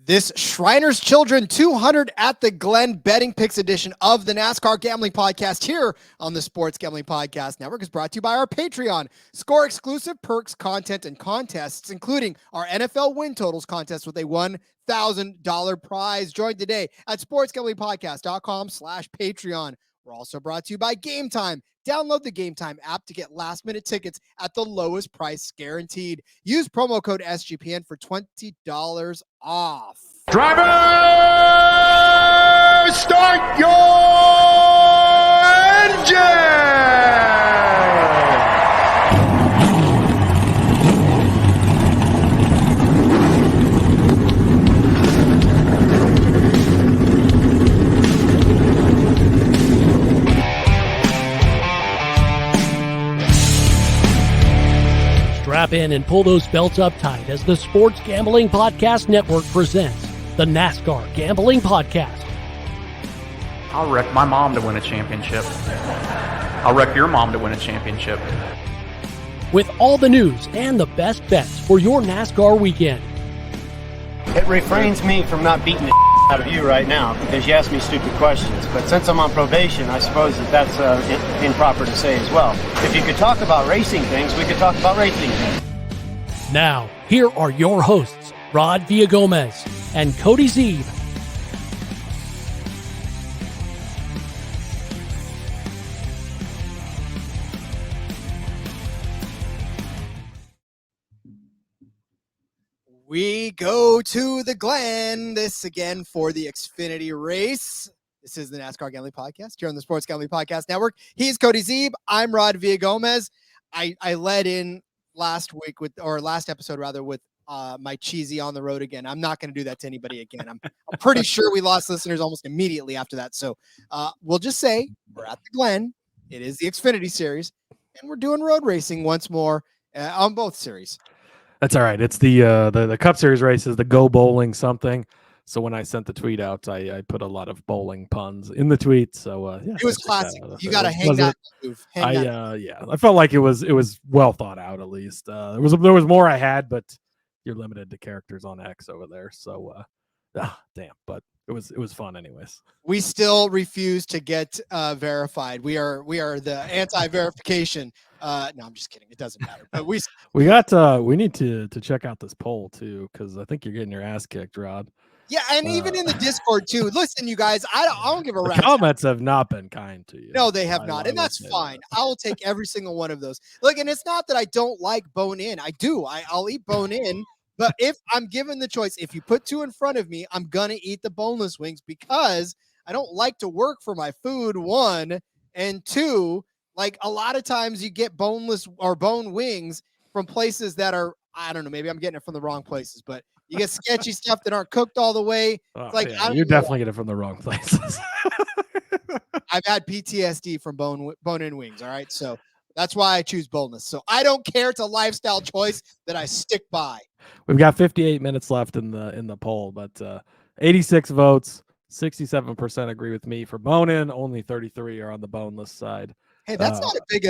This Shriners Children 200 at the Glen Betting Picks edition of the NASCAR Gambling Podcast here on the Sports Gambling Podcast Network is brought to you by our Patreon. Score exclusive perks, content, and contests, including our NFL win totals contest with a $1,000 prize. Join today at sportsgamblingpodcast.com/Patreon. We're also brought to you by Gametime. Download the Gametime app to get last-minute tickets at the lowest price guaranteed. Use promo code SGPN for $20 off. Driver, start your engine! Strap in and pull those belts up tight as the Sports Gambling Podcast Network presents the NASCAR Gambling Podcast. I'll wreck my mom to win a championship. I'll wreck your mom to win a championship. With all the news and the best bets for your NASCAR weekend. It refrains me from not beating the out of you right now because you asked me stupid questions. But since I'm on probation, I suppose that's improper to say as well. If you could talk about racing things, we could talk about racing things. Now, here are your hosts, Rod Villagomez and Cody Zeeb. We go to the Glen, this again for the Xfinity race. This is the NASCAR Gambling Podcast here on the Sports Gambling Podcast Network. He's Cody Zeeb. I'm Rod Villagomez. I led in last episode with my cheesy on the road again. I'm not going to do that to anybody again. I'm pretty sure we lost listeners almost immediately after that. So we'll just say we're at the Glen. It is the Xfinity Series, and we're doing road racing once more on both series. That's all right. It's the Cup Series race is the Go Bowling something. So when I sent the tweet out, I put a lot of bowling puns in the tweet. So it was classic. You got to hang that move. I felt like it was well thought out. At least there was more I had, but you're limited to characters on X over there. So damn. But it was fun anyways. We still refuse to get verified. We are the anti-verification. No, I'm just kidding. It doesn't matter. But we need to check out this poll too, because I think you're getting your ass kicked, Rod. Yeah, and even in the Discord too. Listen, you guys, I don't give a rat's. Comments have not been kind to you. No, they have not, and that's fine. I will take every single one of those. Look, and it's not that I don't like bone in. I do. I'll eat bone in. But if I'm given the choice, if you put two in front of me, I'm gonna eat the boneless wings because I don't like to work for my food. One and two. Like a lot of times you get boneless or bone wings from places that are, I don't know, maybe I'm getting it from the wrong places, but you get sketchy stuff that aren't cooked all the way. It's like, yeah, you definitely get it from the wrong places. I've had PTSD from bone-in wings. All right. So that's why I choose boneless. So I don't care. It's a lifestyle choice that I stick by. We've got 58 minutes left in the poll, but 86 votes, 67% agree with me for bone-in. Only 33 are on the boneless side. Hey, that's not a big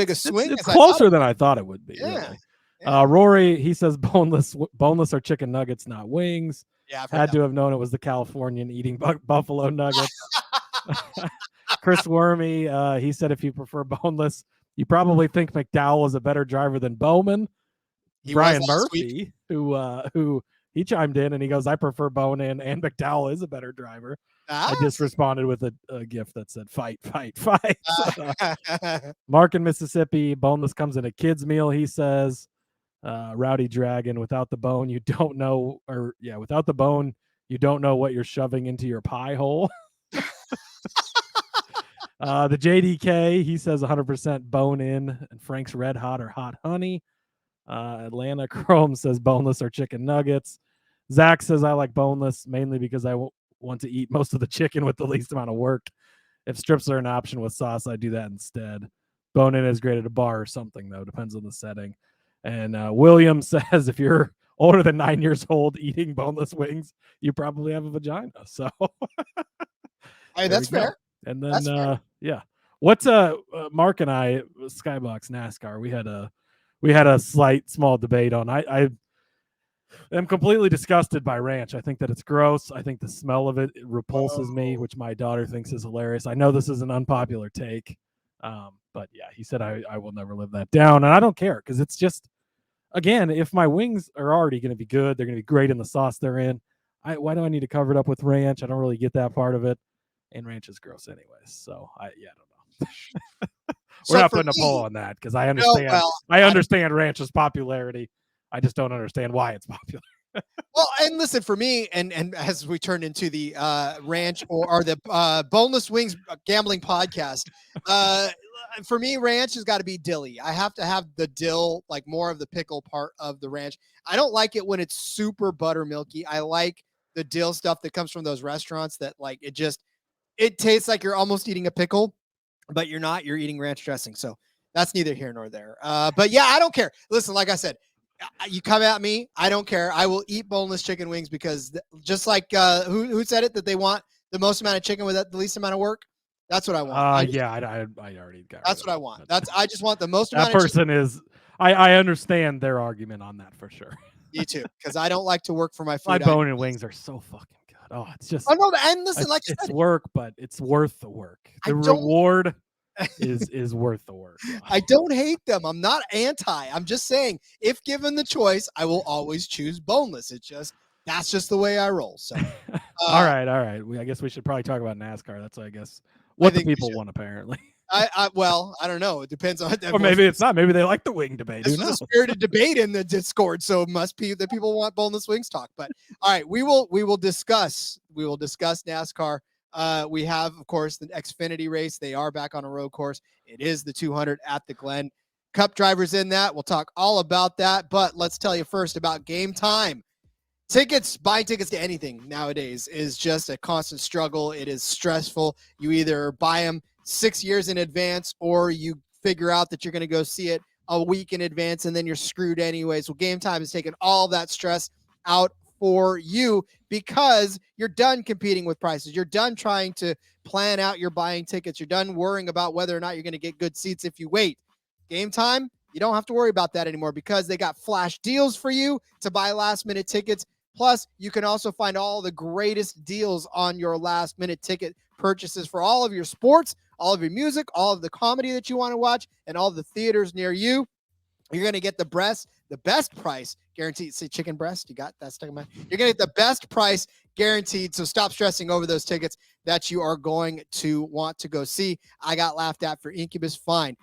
a swing. It's closer than I thought it would be. Yeah. Really. Yeah. Rory, he says boneless are chicken nuggets, not wings. Yeah, had to have known it was the Californian eating buffalo nuggets. Chris Wormy, he said if you prefer boneless, you probably think McDowell is a better driver than Bowman. Brian Murphy, who he chimed in and he goes, I prefer bone-in and McDowell is a better driver. I just responded with a gift that said, fight. Mark in Mississippi, boneless comes in a kid's meal, he says. Rowdy Dragon, without the bone, you don't know what you're shoving into your pie hole. The JDK, he says 100% bone-in, and Frank's Red Hot or Hot Honey. Atlanta Chrome says boneless or chicken nuggets. Zach says I like boneless mainly because I want to eat most of the chicken with the least amount of work. If strips are an option with sauce, I do that instead. Bone-in is great at a bar or something, though. Depends on the setting. And William says if you're older than 9 years old eating boneless wings, you probably have a vagina. So hey, that's fair. And then what's Mark and I, Skybox NASCAR, we had a slight small debate on I'm completely disgusted by ranch. I think that it's gross. I think the smell of it repulses me, which my daughter thinks is hilarious. I know this is an unpopular take, but yeah, he said I will never live that down, and I don't care because it's just, again, if my wings are already going to be good, they're going to be great in the sauce they're in. Why do I need to cover it up with ranch? I don't really get that part of it, and ranch is gross anyways. So I don't know. We're not putting a poll on that because I understand. I understand ranch's popularity. I just don't understand why it's popular. Well, and listen, for me, and as we turn into the ranch or the Boneless Wings Gambling Podcast, for me, ranch has got to be dilly. I have to have the dill, like more of the pickle part of the ranch. I don't like it when it's super buttermilky. I like the dill stuff that comes from those restaurants that like it tastes like you're almost eating a pickle, but you're not. You're eating ranch dressing. So that's neither here nor there. But yeah, I don't care. Listen, like I said, you come at me, I don't care. I will eat boneless chicken wings because just like who said it, that they want the most amount of chicken with the least amount of work. That's what I want. I already got. That's what I want. I just want the most that amount. That person is. I understand their argument on that for sure. Me too, because I don't like to work for my food. My bone and wings are so fucking good. Oh, it's just. Oh no, and listen, like it's work, but it's worth the work. The reward is worth the work. I don't hate them. I'm not anti. I'm just saying, if given the choice, I will always choose boneless. That's just the way I roll. So, all right. I guess we should probably talk about NASCAR. That's I guess what the people want apparently. Well, I don't know. It depends on. Or maybe it's not. Maybe they like the wing debate. This was a spirited debate in the Discord, so it must be that people want boneless wings talk. But all right, we will discuss NASCAR. We have, of course, the Xfinity race. They are back on a road course. It is the 200 at the Glen. Cup drivers in that. We'll talk all about that. But let's tell you first about Gametime. Buying tickets to anything nowadays is just a constant struggle. It is stressful. You either buy them 6 years in advance or you figure out that you're going to go see it a week in advance and then you're screwed anyways. Well, Gametime has taken all that stress out for you because you're done competing with prices. You're done trying to plan out your buying tickets. You're done worrying about whether or not you're going to get good seats if you wait. Gametime, you don't have to worry about that anymore because they got flash deals for you to buy last minute tickets. Plus, you can also find all the greatest deals on your last minute ticket purchases for all of your sports, all of your music, all of the comedy that you want to watch, and all the theaters near you. You're going to get the best price guaranteed. Say chicken breast. You got that stuck in my. You're going to get the best price guaranteed. So stop stressing over those tickets that you are going to want to go see. I got laughed at for Incubus. Fine.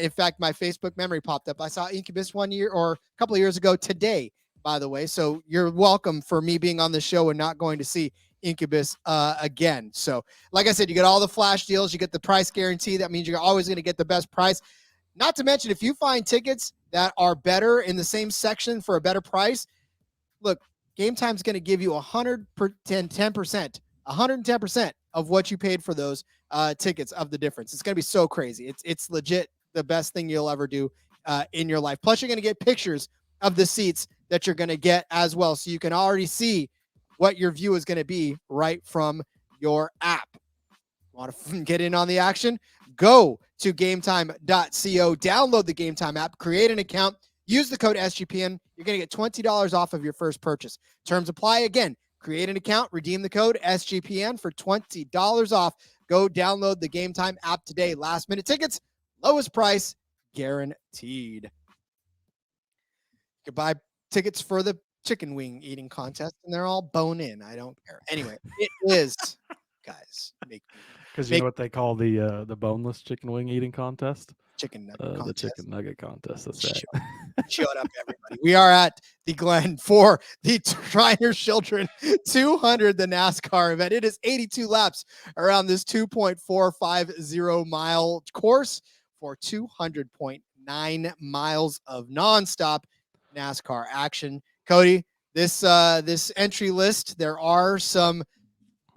In fact, my Facebook memory popped up. I saw Incubus 1 year or a couple of years ago today, by the way. So you're welcome for me being on the show and not going to see Incubus again. So like I said, you get all the flash deals. You get the price guarantee. That means you're always going to get the best price. Not to mention, if you find tickets that are better in the same section for a better price, look, Gametime's going to give you 110% of what you paid for those tickets of the difference. It's going to be so crazy. It's legit the best thing you'll ever do in your life. Plus, you're going to get pictures of the seats that you're going to get as well. So you can already see what your view is going to be right from your app. Want to get in on the action? Go to gametime.co, download the Gametime app, create an account, use the code SGPN. You're going to get $20 off of your first purchase. Terms apply. Again, create an account, redeem the code SGPN for $20 off. Go download the Gametime app today. Last minute tickets, lowest price guaranteed. You can buy tickets for the chicken wing eating contest, and they're all bone in. I don't care. Anyway, it is, guys. Because you know what they call the boneless chicken wing eating contest? Chicken nugget contest. The chicken nugget contest. That's right. Shut up, everybody. We are at the Glen for the Trainer Children 200, the NASCAR event. It is 82 laps around this 2.450 mile course for 200.9 miles of nonstop NASCAR action. Cody, this entry list, there are some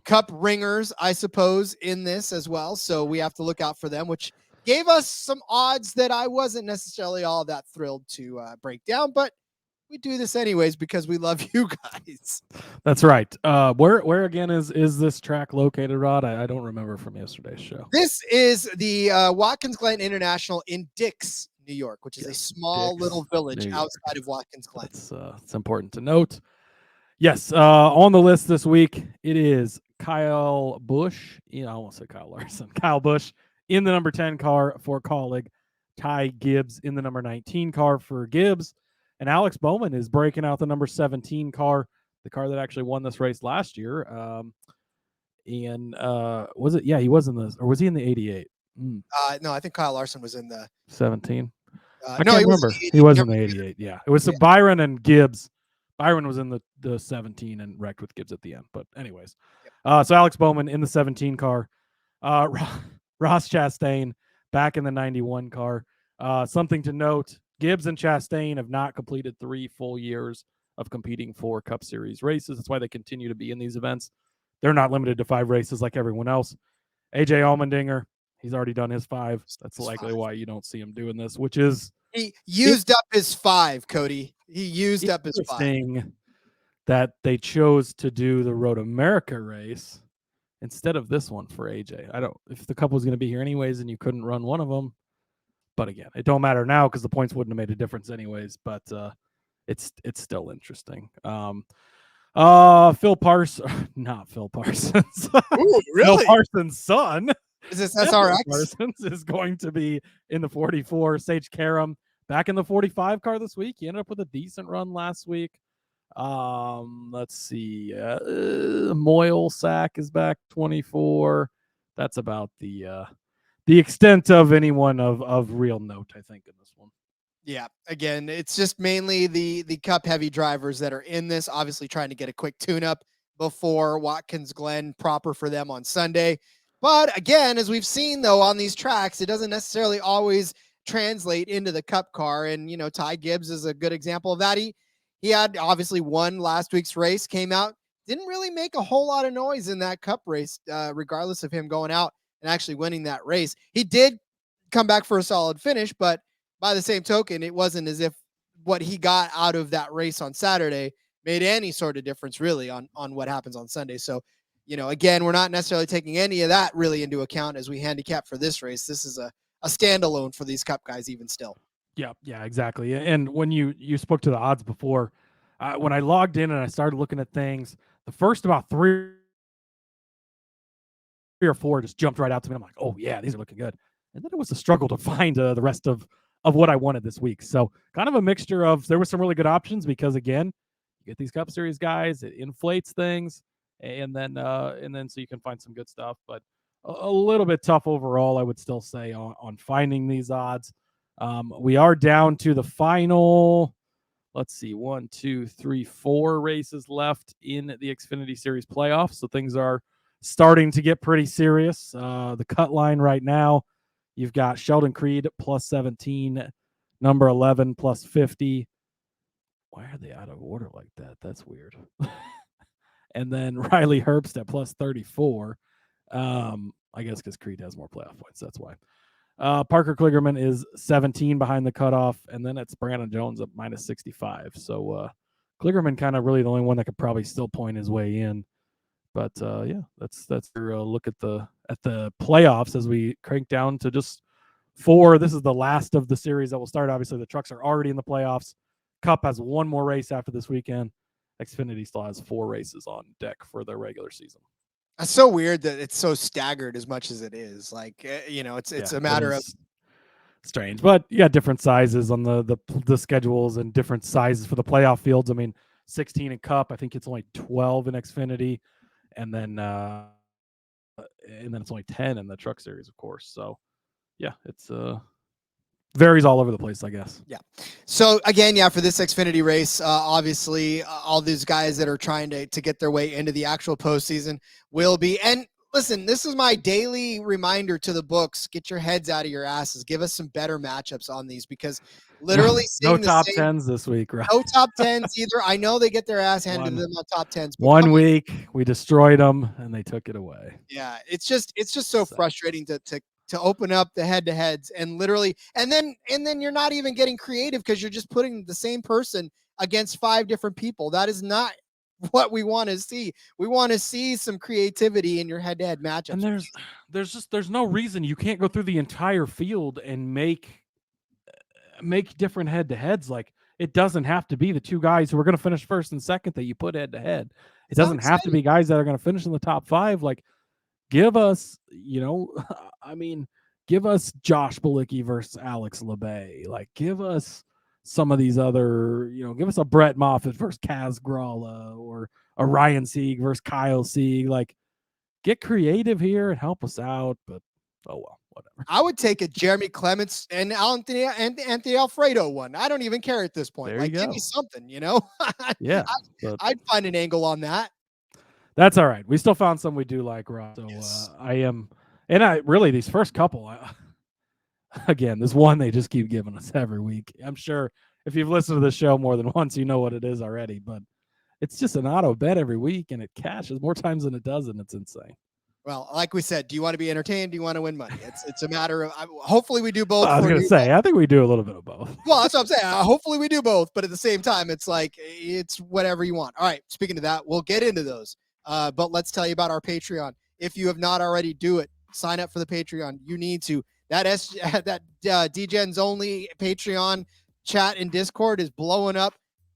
cup ringers, I suppose, in this as well. So we have to look out for them, which gave us some odds that I wasn't necessarily all that thrilled to break down, but we do this anyways because we love you guys. That's right. Where again is this track located, Rod? I don't remember from yesterday's show. This is the Watkins Glen International in Dix, New York, which is a small Dix, little village New York. outside of Watkins Glen. It's important to note. Yes, on the list this week, it is Kyle Busch. I almost said Kyle Larson. Kyle Busch in the number 10 car for Colleague. Ty Gibbs in the number 19 car for Gibbs. And Alex Bowman is breaking out the number 17 car, the car that actually won this race last year. Was it? Yeah, he was in this, or was he in the 88? No, I think Kyle Larson was in the 17. I no, can't remember. He was in the 88. Yeah, it was Byron and Gibbs. Byron was in the 17 and wrecked with Gibbs at the end. But anyways, so Alex Bowman in the 17 car. Ross Chastain back in the 91 car. Something to note, Gibbs and Chastain have not completed 3 full years of competing for Cup Series races. That's why they continue to be in these events. They're not limited to 5 races like everyone else. AJ Allmendinger, he's already done his 5. That's likely why you don't see him doing this, which is... He used up his 5, Cody. He used up his 5. That they chose to do the Road America race instead of this one for AJ. I don't... If the Cup was going to be here anyways and you couldn't run one of them, but again, it don't matter now because the points wouldn't have made a difference anyways. But it's still interesting. Phil Parsons, not Phil Parsons. Ooh, really? Phil Parsons' son. Is this SRX? Parsons is going to be in the 44. Sage Karam back in the 45 car this week. He ended up with a decent run last week. Let's see. Moyle Sack is back 24. That's about the extent of anyone of real note, I think, in this one. Yeah, again, it's just mainly the Cup heavy drivers that are in this, obviously trying to get a quick tune-up before Watkins Glen proper for them on Sunday. But again, as we've seen, though, on these tracks, it doesn't necessarily always translate into the Cup car. And, Ty Gibbs is a good example of that. He had obviously won last week's race, came out, didn't really make a whole lot of noise in that Cup race, regardless of him going out and actually winning that race. He did come back for a solid finish, but by the same token, it wasn't as if what he got out of that race on Saturday made any sort of difference really on what happens on Sunday. So, again, we're not necessarily taking any of that really into account as we handicap for this race. This is a standalone for these Cup guys even still. Yeah, exactly. And when you spoke to the odds before, when I logged in and I started looking at things, the first about 3 or 4 just jumped right out to me. I'm like, oh yeah, these are looking good. And then it was a struggle to find the rest of what I wanted this week. So kind of a mixture of, there were some really good options because again, you get these Cup Series guys, it inflates things, and then so you can find some good stuff. But a little bit tough overall, I would still say, on finding these odds. We are down to the final, let's see, 1, 2, 3, 4 races left in the Xfinity Series playoffs. So things are starting to get pretty serious. The cut line right now, you've got Sheldon Creed plus 17, number 11 plus 50. Why are they out of order like that? That's weird. And then Riley Herbst at plus 34. I guess because Creed has more playoff points. That's why. Parker Kligerman is 17 behind the cutoff, and then it's Brandon Jones at minus 65. So Kligerman kind of really the only one that could probably still point his way in. But yeah, that's your look at the playoffs as we crank down to just 4. This is the last of the series that will start. Obviously, the trucks are already in the playoffs. Cup has 1 more race after this weekend. Xfinity still has 4 races on deck for their regular season. It's so weird that it's so staggered as much as it is. Like, it's a matter of strange, but you got different sizes on the schedules and different sizes for the playoff fields. I mean, 16 in Cup. I think it's only 12 in Xfinity, and then it's only 10 in the Truck Series, of course. So, yeah, it's varies all over the place, I guess. Yeah. So again, for this Xfinity race, obviously all these guys that are trying to get their way into the actual postseason will be. And listen, this is my daily reminder to the books. Get your heads out of your asses. Give us some better matchups on these because literally no top 10s this week, right? No top 10s either. I know they get their ass handed to them on top 10s. But 1 week we destroyed them and they took it away. Yeah, it's just so frustrating to open up the head-to-heads and literally, and then you're not even getting creative because you're just putting the same person against 5 different people. That is not what we want to see. We want to see some creativity in your head-to-head matchups. And there's no reason you can't go through the entire field and make make different head-to-heads. Like, it doesn't have to be the two guys who are going to finish first and second that you put head-to-head. It doesn't have to be guys that are going to finish in the top 5. Like, give us, I mean, give us Josh Bilicki versus Alex LeBay. Like, give us some of these other, give us a Brett Moffitt versus Kaz Gralla, or a Ryan Sieg versus Kyle Sieg. Like, get creative here and help us out. But oh well, whatever. I would take a Jeremy Clements and Anthony Alfredo one. I don't even care at this point. There you go. Give me something, Yeah, I'd find an angle on that. That's all right. We still found some we do like, Rob. So Yes. I really, these first couple, again, this one they just keep giving us every week. I'm sure if you've listened to the show more than once, you know what it is already, but it's just an auto bet every week, and it cashes more times than it doesn't. It's insane. Well, like we said, do you want to be entertained? Do you want to win money? It's a matter of, hopefully we do both. I was going to say, I think we do a little bit of both. Well, that's what I'm saying. Hopefully we do both, but at the same time, it's like, it's whatever you want. All right. Speaking of that, we'll get into those. But let's tell you about our Patreon. If you have not already, do it. Sign up for the Patreon. You need to. That DGens only Patreon chat and Discord is blowing up,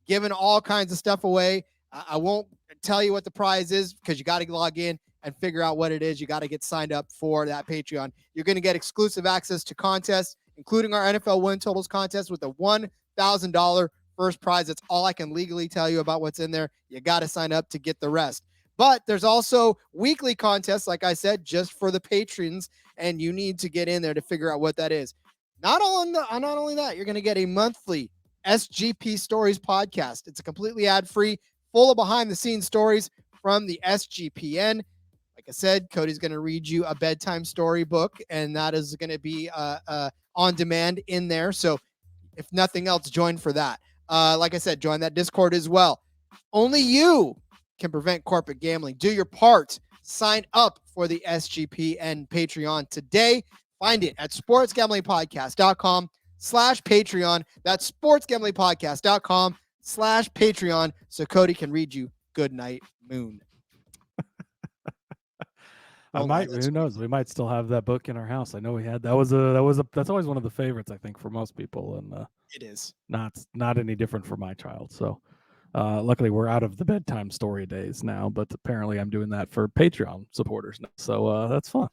giving all kinds of stuff away. I won't tell you what the prize is because you got to log in and figure out what it is. You got to get signed up for that Patreon. You're going to get exclusive access to contests, including our NFL win totals contest with a $1,000 first prize. That's all I can legally tell you about what's in there. You got to sign up to get the rest. But there's also weekly contests, like I said, just for the patrons, and you need to get in there to figure out what that is. Not only that, you're going to get a monthly SGP Stories podcast. It's a completely ad-free, full of behind-the-scenes stories from the SGPN. Like I said, Cody's going to read you a bedtime story book, and that is going to be on demand in there. So if nothing else, join for that. Like I said, join that Discord as well. Only you can prevent corporate gambling. Do your part. Sign up for the SGPN Patreon today. Find it at sportsgamblingpodcast.com/Patreon. That's sportsgamblingpodcast.com/Patreon. So Cody can read you Good Night Moon. Who knows? We might still have that book in our house. I know we had that's always one of the favorites, I think, for most people. And it is not any different for my child. So luckily we're out of the bedtime story days now, but apparently I'm doing that for Patreon supporters now. So that's fun.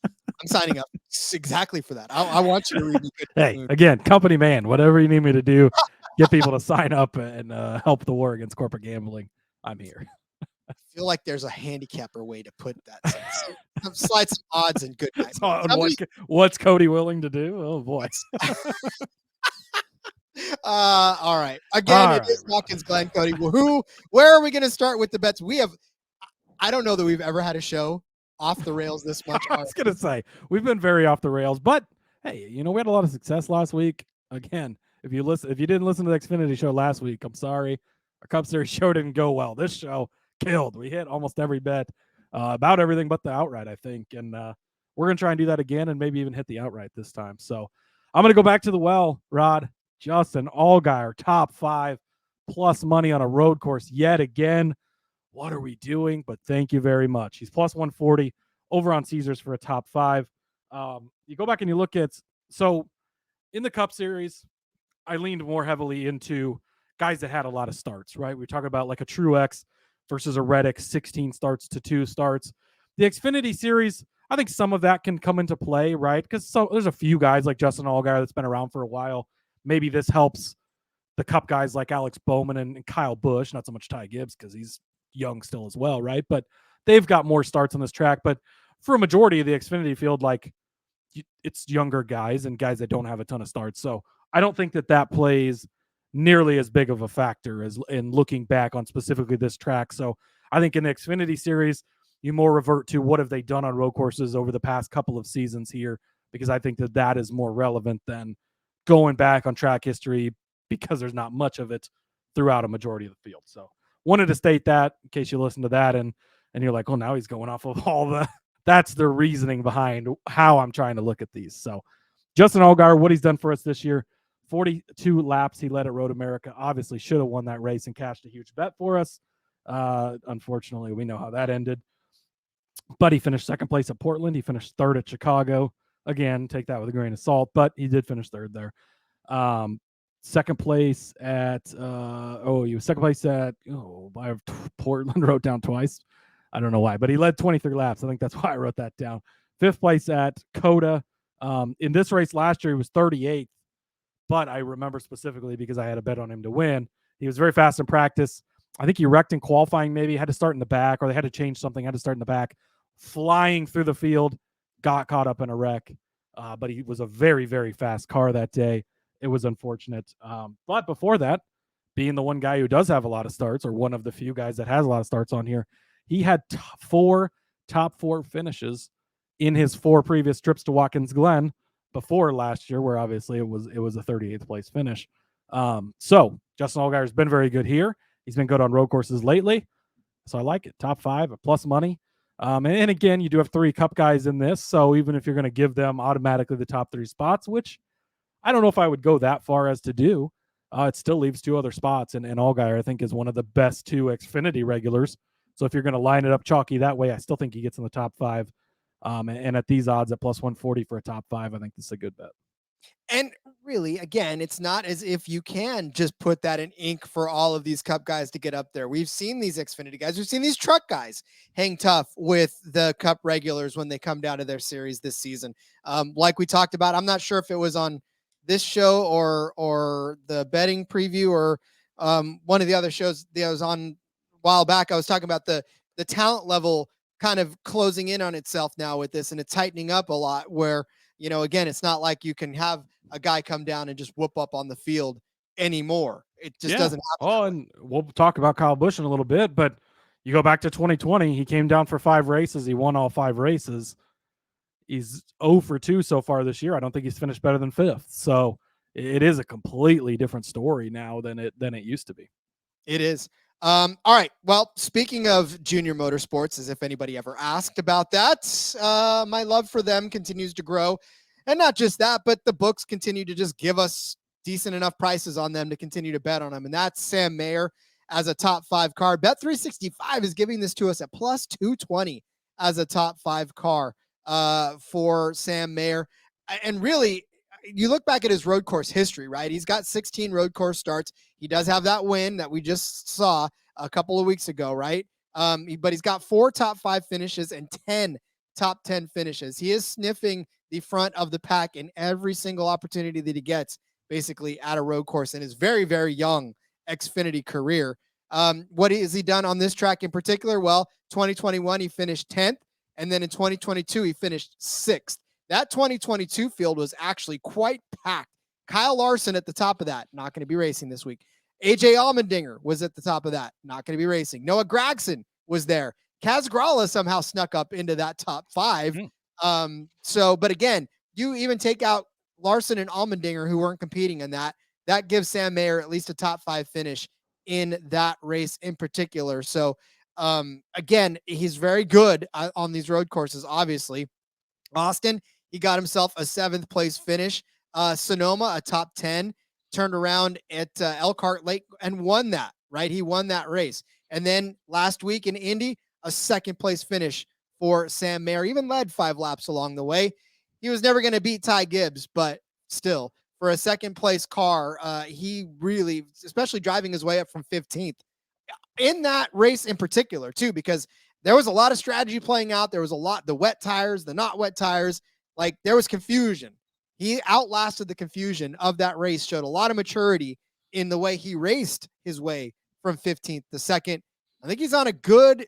I'm signing up exactly for that. I want you to read me Good Night Moon. Again, company man, whatever you need me to do, get people to sign up and help the war against corporate gambling. I'm here. I feel like there's a handicapper way to put that. So slide some odds and Good Night. What's Cody willing to do? Oh boy. All right. Again, it is Watkins Glen, Cody. Where are we going to start with the bets? I don't know that we've ever had a show off the rails this much. I was going to say, we've been very off the rails, but hey, we had a lot of success last week. Again, if you didn't listen to the Xfinity show last week, I'm sorry. Our Cup Series show didn't go well. This show killed. We hit almost every bet, about everything but the outright, I think. And we're going to try and do that again and maybe even hit the outright this time. So I'm going to go back to the well, Rod. Justin Allgaier, top 5 plus money on a road course yet again. What are we doing? But thank you very much. He's plus 140 over on Caesars for a top 5. You go back and you look at, so in the Cup Series, I leaned more heavily into guys that had a lot of starts, right? We talk about like a Truex versus a Reddick, 16 starts to 2 starts. The Xfinity Series, I think some of that can come into play, right? Because there's a few guys like Justin Allgaier that's been around for a while. Maybe this helps the Cup guys like Alex Bowman and Kyle Busch, not so much Ty Gibbs because he's young still as well, right? But they've got more starts on this track. But for a majority of the Xfinity field, like it's younger guys and guys that don't have a ton of starts. So I don't think that plays nearly as big of a factor as in looking back on specifically this track. So I think in the Xfinity Series, you more revert to what have they done on road courses over the past couple of seasons here, because I think that is more relevant than going back on track history because there's not much of it throughout a majority of the field. So wanted to state that in case you listen to that and you're like, oh, now he's going off of that's the reasoning behind how I'm trying to look at these. So Justin Allgaier, what he's done for us this year, 42 laps he led at Road America, obviously should have won that race and cashed a huge bet for us. Unfortunately, we know how that ended. But he finished second place at Portland. He finished third at Chicago. Again, take that with a grain of salt, but he did finish third there. Second place at I have Portland wrote down twice. I don't know why, but he led 23 laps. I think that's why I wrote that down. Fifth place at Coda. In this race last year, he was 38th, but I remember specifically because I had a bet on him to win. He was very fast in practice. I think he wrecked in qualifying, maybe had to start in the back, or they had to change something, had to start in the back, flying through the field, got caught up in a wreck. But he was a very, very fast car that day. It was unfortunate. But before that, being the one guy who does have a lot of starts, or one of the few guys that has a lot of starts on here, he had top four finishes in his 4 previous trips to Watkins Glen before last year, where obviously it was a 38th place finish. So Justin Allgaier's been very good here. He's been good on road courses lately. So I like it. Top 5 at plus money. And again, you do have 3 Cup guys in this. So even if you're going to give them automatically the top 3 spots, which I don't know if I would go that far as to do, it still leaves 2 other spots. And Allgaier, I think, is one of the best 2 Xfinity regulars. So if you're going to line it up chalky that way, I still think he gets in the top 5. And at these odds at plus 140 for a top 5, I think this is a good bet. And really, again, it's not as if you can just put that in ink for all of these Cup guys to get up there. We've seen these Xfinity guys. We've seen these truck guys hang tough with the Cup regulars when they come down to their series this season. Like we talked about, I'm not sure if it was on this show or the betting preview or one of the other shows that I was on a while back. I was talking about the talent level kind of closing in on itself now with this, and it's tightening up a lot where, again, it's not like you can have a guy come down and just whoop up on the field anymore. It just doesn't happen. Oh, and we'll talk about Kyle Busch in a little bit, but you go back to 2020, he came down for 5 races. He won all 5 races. He's 0 for 2 so far this year. I don't think he's finished better than 5th. So it is a completely different story now than it used to be. It is. All right. Well, speaking of Junior Motorsports, as if anybody ever asked about that, my love for them continues to grow. And not just that, but the books continue to just give us decent enough prices on them to continue to bet on them. And that's Sam Mayer as a top 5 car. Bet365 is giving this to us at plus 220 as a top 5 car for Sam Mayer. And really, you look back at his road course history, right? He's got 16 road course starts. He does have that win that we just saw a couple of weeks ago, right? But he's got 4 top 5 finishes and 10 top 10 finishes. He is sniffing the front of the pack in every single opportunity that he gets, basically at a road course in his very, very young Xfinity career. What has he done on this track in particular? Well, 2021, he finished 10th. And then in 2022, he finished 6th. That 2022 field was actually quite packed. Kyle Larson at the top of that, not going to be racing this week. AJ Allmendinger was at the top of that, not going to be racing. Noah Gragson was there. Kaz Grala somehow snuck up into that top 5. But again, you even take out Larson and Allmendinger, who weren't competing in that gives Sam Mayer at least a top 5 finish in that race in particular. So again, he's very good on these road courses, obviously. Austin, he got himself a 7th place finish. Sonoma, a top 10, turned around at Elkhart Lake and won that, right? He won that race. And then last week in Indy, a 2nd place finish for Sam Mayer, even led 5 laps along the way. He was never going to beat Ty Gibbs, but still, for a 2nd place car, he really, especially driving his way up from 15th in that race in particular too, because there was a lot of strategy playing out. There was a lot, the wet tires, the not wet tires, like there was confusion. He outlasted the confusion of that race, showed a lot of maturity in the way he raced his way from 15th to 2nd. I think he's on a good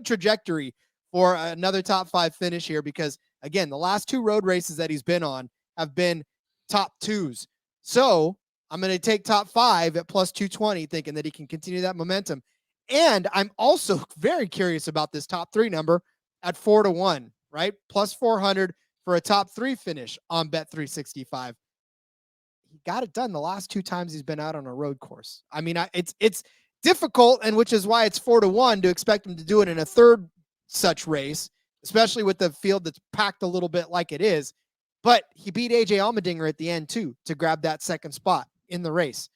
trajectory for another top 5 finish here, because again, the last 2 road races that he's been on have been top 2s. So I'm going to take top 5 at plus 220, thinking that he can continue that momentum. And I'm also very curious about this top 3 number at 4-1, right? Plus 400 for a top 3 finish on Bet365. He got it done the last 2 times he's been out on a road course. I mean, it's difficult, and which is why it's 4-1 to expect him to do it in a 3rd such race, especially with the field that's packed a little bit like it is. But he beat AJ Allmendinger at the end too to grab that 2nd spot in the race.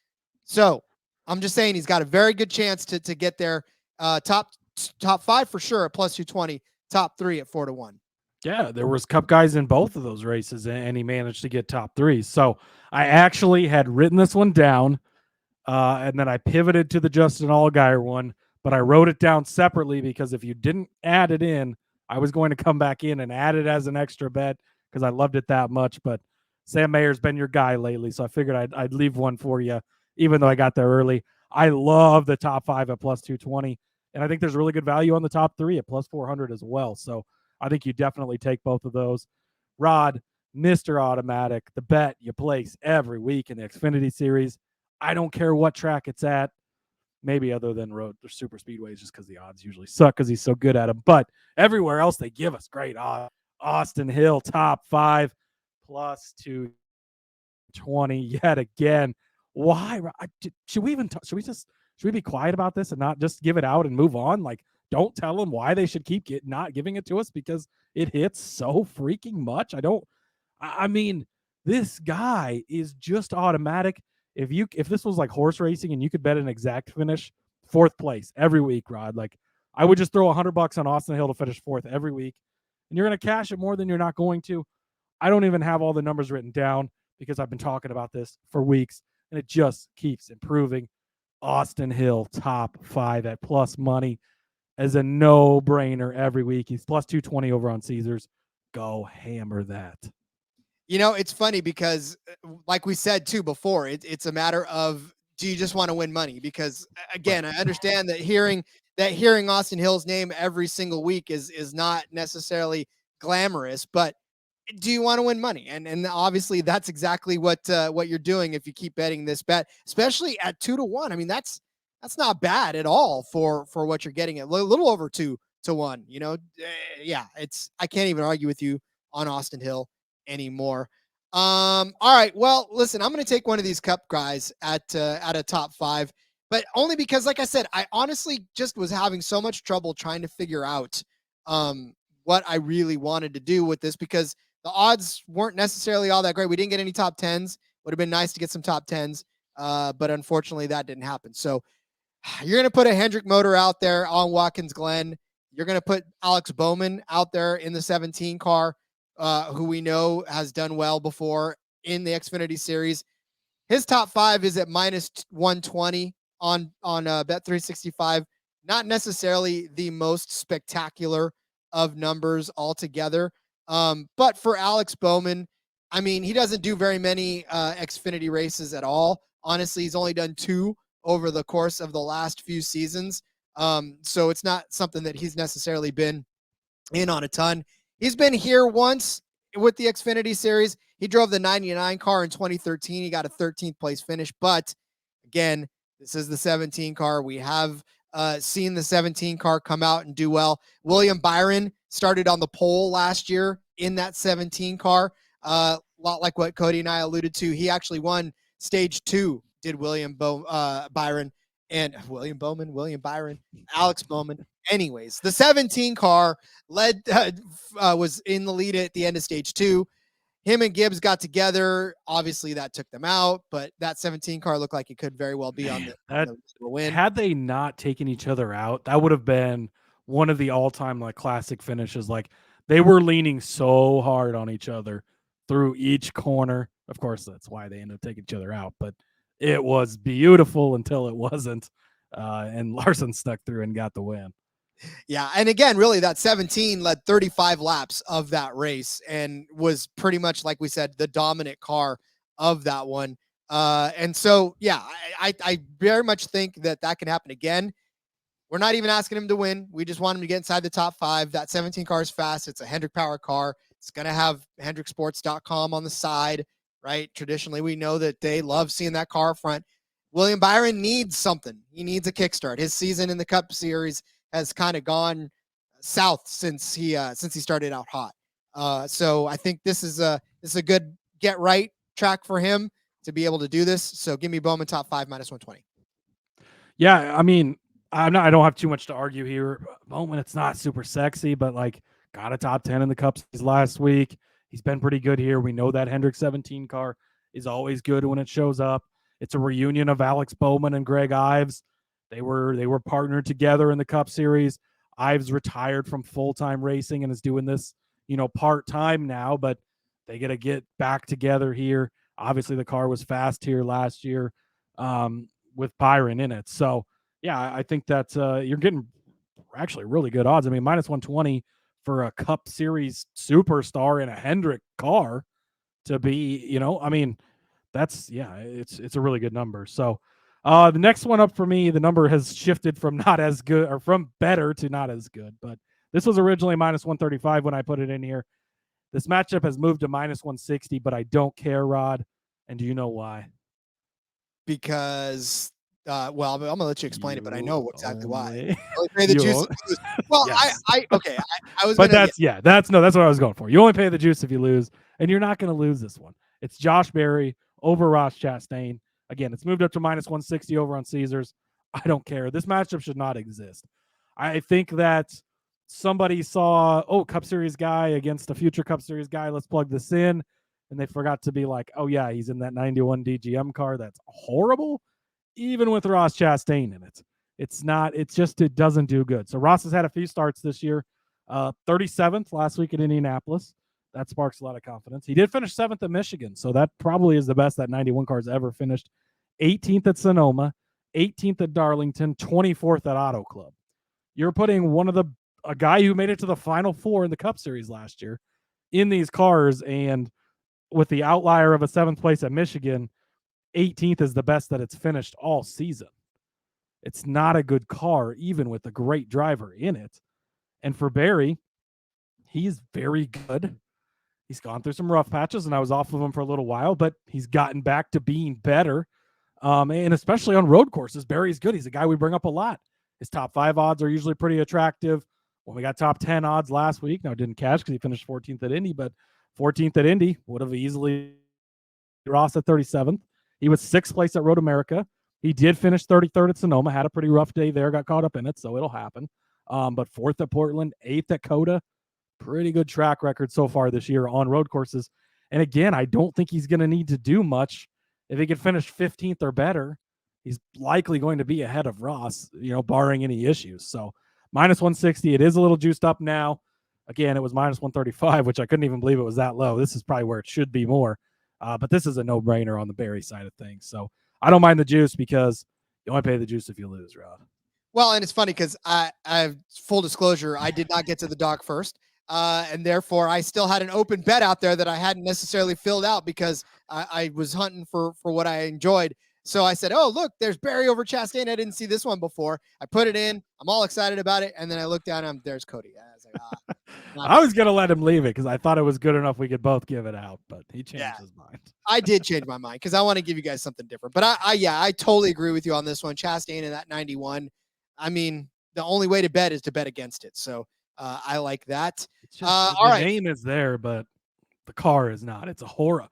So I'm just saying he's got a very good chance to get there. Top 5 for sure at plus 220, top 3 at 4-1. Yeah, there was Cup guys in both of those races, and he managed to get top 3. So I actually had written this one down, and then I pivoted to the Justin Allgaier one, but I wrote it down separately because if you didn't add it in, I was going to come back in and add it as an extra bet because I loved it that much. But Sam Mayer's been your guy lately, so I figured I'd leave one for you, even though I got there early. I love the top 5 at plus 220, and I think there's really good value on the top 3 at plus 400 as well. So I think you definitely take both of those. Rod, Mr. Automatic, the bet you place every week in the Xfinity Series. I don't care what track it's at, maybe other than road or super speedways, just because the odds usually suck because he's so good at them. But everywhere else, they give us great odds. Austin Hill, top 5, plus 220 yet again. Why? Should we be quiet about this and not just give it out and move on? Like, don't tell them why they should keep not giving it to us because it hits so freaking much. I mean, this guy is just automatic. If this was like horse racing and you could bet an exact finish, 4th place every week, Rod, like I would just throw $100 on Austin Hill to finish 4th every week, and you're going to cash it more than you're not going to. I don't even have all the numbers written down because I've been talking about this for weeks, and it just keeps improving. Austin Hill, top 5 at plus money as a no-brainer every week. He's plus 220 over on Caesars. Go hammer that. You know, it's funny because, like we said too before, it's a matter of, do you just want to win money? Because again, I understand that hearing Austin Hill's name every single week is not necessarily glamorous, but do you want to win money? And obviously that's exactly what you're doing if you keep betting this bet, especially at 2-1. I mean, that's not bad at all for what you're getting at. A little over 2-1. You know, yeah, I can't even argue with you on Austin Hill anymore. All right. Well, listen, I'm going to take one of these Cup guys at a top 5, but only because, like I said, I honestly just was having so much trouble trying to figure out what I really wanted to do with this because the odds weren't necessarily all that great. We didn't get any top 10s. Would have been nice to get some top 10s, but unfortunately that didn't happen. So you're going to put a Hendrick motor out there on Watkins Glen. You're going to put Alex Bowman out there in the 17 car, who we know has done well before in the Xfinity Series. His top 5 is at minus 120 on Bet365. Not necessarily the most spectacular of numbers altogether. But for Alex Bowman, I mean, he doesn't do very many Xfinity races at all. Honestly, he's only done 2 over the course of the last few seasons. So it's not something that he's necessarily been in on a ton. He's been here once with the Xfinity Series. He drove the 99 car in 2013. He got a 13th place finish. But again, this is the 17 car. We have seen the 17 car come out and do well. William Byron started on the pole last year in that 17 car. A lot like what Cody and I alluded to. He actually won stage 2, did William Byron. And William Byron, Alex Bowman. Anyways, the 17 car was in the lead at the end of stage 2. Him and Gibbs got together. Obviously, that took them out, but that 17 car looked like it could very well be on the win. Had they not taken each other out, that would have been one of the all-time like classic finishes. Like they were leaning so hard on each other through each corner. Of course, that's why they ended up taking each other out, but it was beautiful until it wasn't. And Larson stuck through and got the win. Yeah. And again, really that 17 led 35 laps of that race and was pretty much, like we said, the dominant car of that one. And so, yeah, I very much think that can happen again. We're not even asking him to win. We just want him to get inside the top 5. That 17 car is fast. It's a Hendrick power car. It's going to have HendrickSports.com on the side, right? Traditionally, we know that they love seeing that car front. William Byron needs something. He needs a kickstart. His season in the Cup Series has kind of gone south since he started out hot. So I think this is a good get right track for him to be able to do this. So give me Bowman top 5 minus 120. Yeah, I mean, I don't have too much to argue here. Bowman, it's not super sexy, but like got a top 10 in the Cup Series last week. He's been pretty good here. We know that Hendrick 17 car is always good when it shows up. It's a reunion of Alex Bowman and Greg Ives. They were partnered together in the Cup Series. Ives retired from full-time racing and is doing this part-time now, but they got to get back together here. Obviously, the car was fast here last year with Byron in it. So, yeah, I think that you're getting actually really good odds. I mean, minus 120 for a Cup Series superstar in a Hendrick car to be, I mean, it's a really good number. So the next one up for me, the number has shifted from not as good or from better to not as good, but this was originally minus 135 when I put it in here. This matchup has moved to minus 160, but I don't care, Rod. And do you know why? Because, well, I'm gonna let you explain it, but I know exactly why. Pay the juice. Well, yes. I was. But that's what I was going for. You only pay the juice if you lose, and you're not going to lose this one. It's Josh Berry over Ross Chastain. Again, it's moved up to minus 160 over on Caesars. I don't care. This matchup should not exist. I think that somebody saw, Cup Series guy against a future Cup Series guy. Let's plug this in. And they forgot to be like, oh, yeah, he's in that 91 DGM car. That's horrible. Even with Ross Chastain in it. It doesn't do good. So Ross has had a few starts this year. 37th last week at Indianapolis. That sparks a lot of confidence. He did finish 7th at Michigan, so that probably is the best that 91 car's ever finished. 18th at Sonoma, 18th at Darlington, 24th at Auto Club. You're putting a guy who made it to the Final Four in the Cup Series last year in these cars, and with the outlier of a 7th place at Michigan, 18th is the best that it's finished all season. It's not a good car, even with a great driver in it. And for Barry, he's very good. He's gone through some rough patches, and I was off of him for a little while, but he's gotten back to being better. And especially on road courses, Barry's good. He's a guy we bring up a lot. His top 5 odds are usually pretty attractive. When we got top 10 odds last week, now didn't cash because he finished 14th at Indy, but 14th at Indy would have easily Ross at 37th. He was 6th place at Road America. He did finish 33rd at Sonoma, had a pretty rough day there, got caught up in it, so it'll happen. But 4th at Portland, 8th at Coda. Pretty good track record so far this year on road courses. And again, I don't think he's going to need to do much. If he could finish 15th or better, he's likely going to be ahead of Ross, barring any issues. So minus 160, it is a little juiced up now. Again, it was minus 135, which I couldn't even believe it was that low. This is probably where it should be more. But this is a no-brainer on the Barry side of things. So I don't mind the juice because you only pay the juice if you lose, Rod. Well, and it's funny because I full disclosure, I did not get to the dock first. And therefore, I still had an open bet out there that I hadn't necessarily filled out because I was hunting for what I enjoyed. So I said, oh, look, there's Barry over Chastain. I didn't see this one before. I put it in. I'm all excited about it. And then I looked down and there's Cody. I was like, I was going to let him leave it because I thought it was good enough we could both give it out, but he changed his mind. I did change my mind because I want to give you guys something different. But I totally agree with you on this one. Chastain in that 91. I mean, the only way to bet is to bet against it. So I like that. Just, the name is there, but the car is not. It's a horror.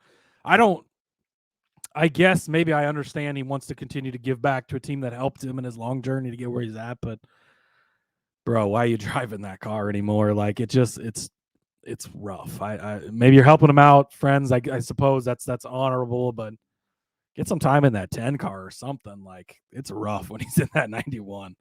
I guess maybe I understand he wants to continue to give back to a team that helped him in his long journey to get where he's at, but bro, why are you driving that car anymore? Like it's rough. I maybe you're helping him out, friends. I suppose that's honorable, but get some time in that 10 car or something. Like it's rough when he's in that 91.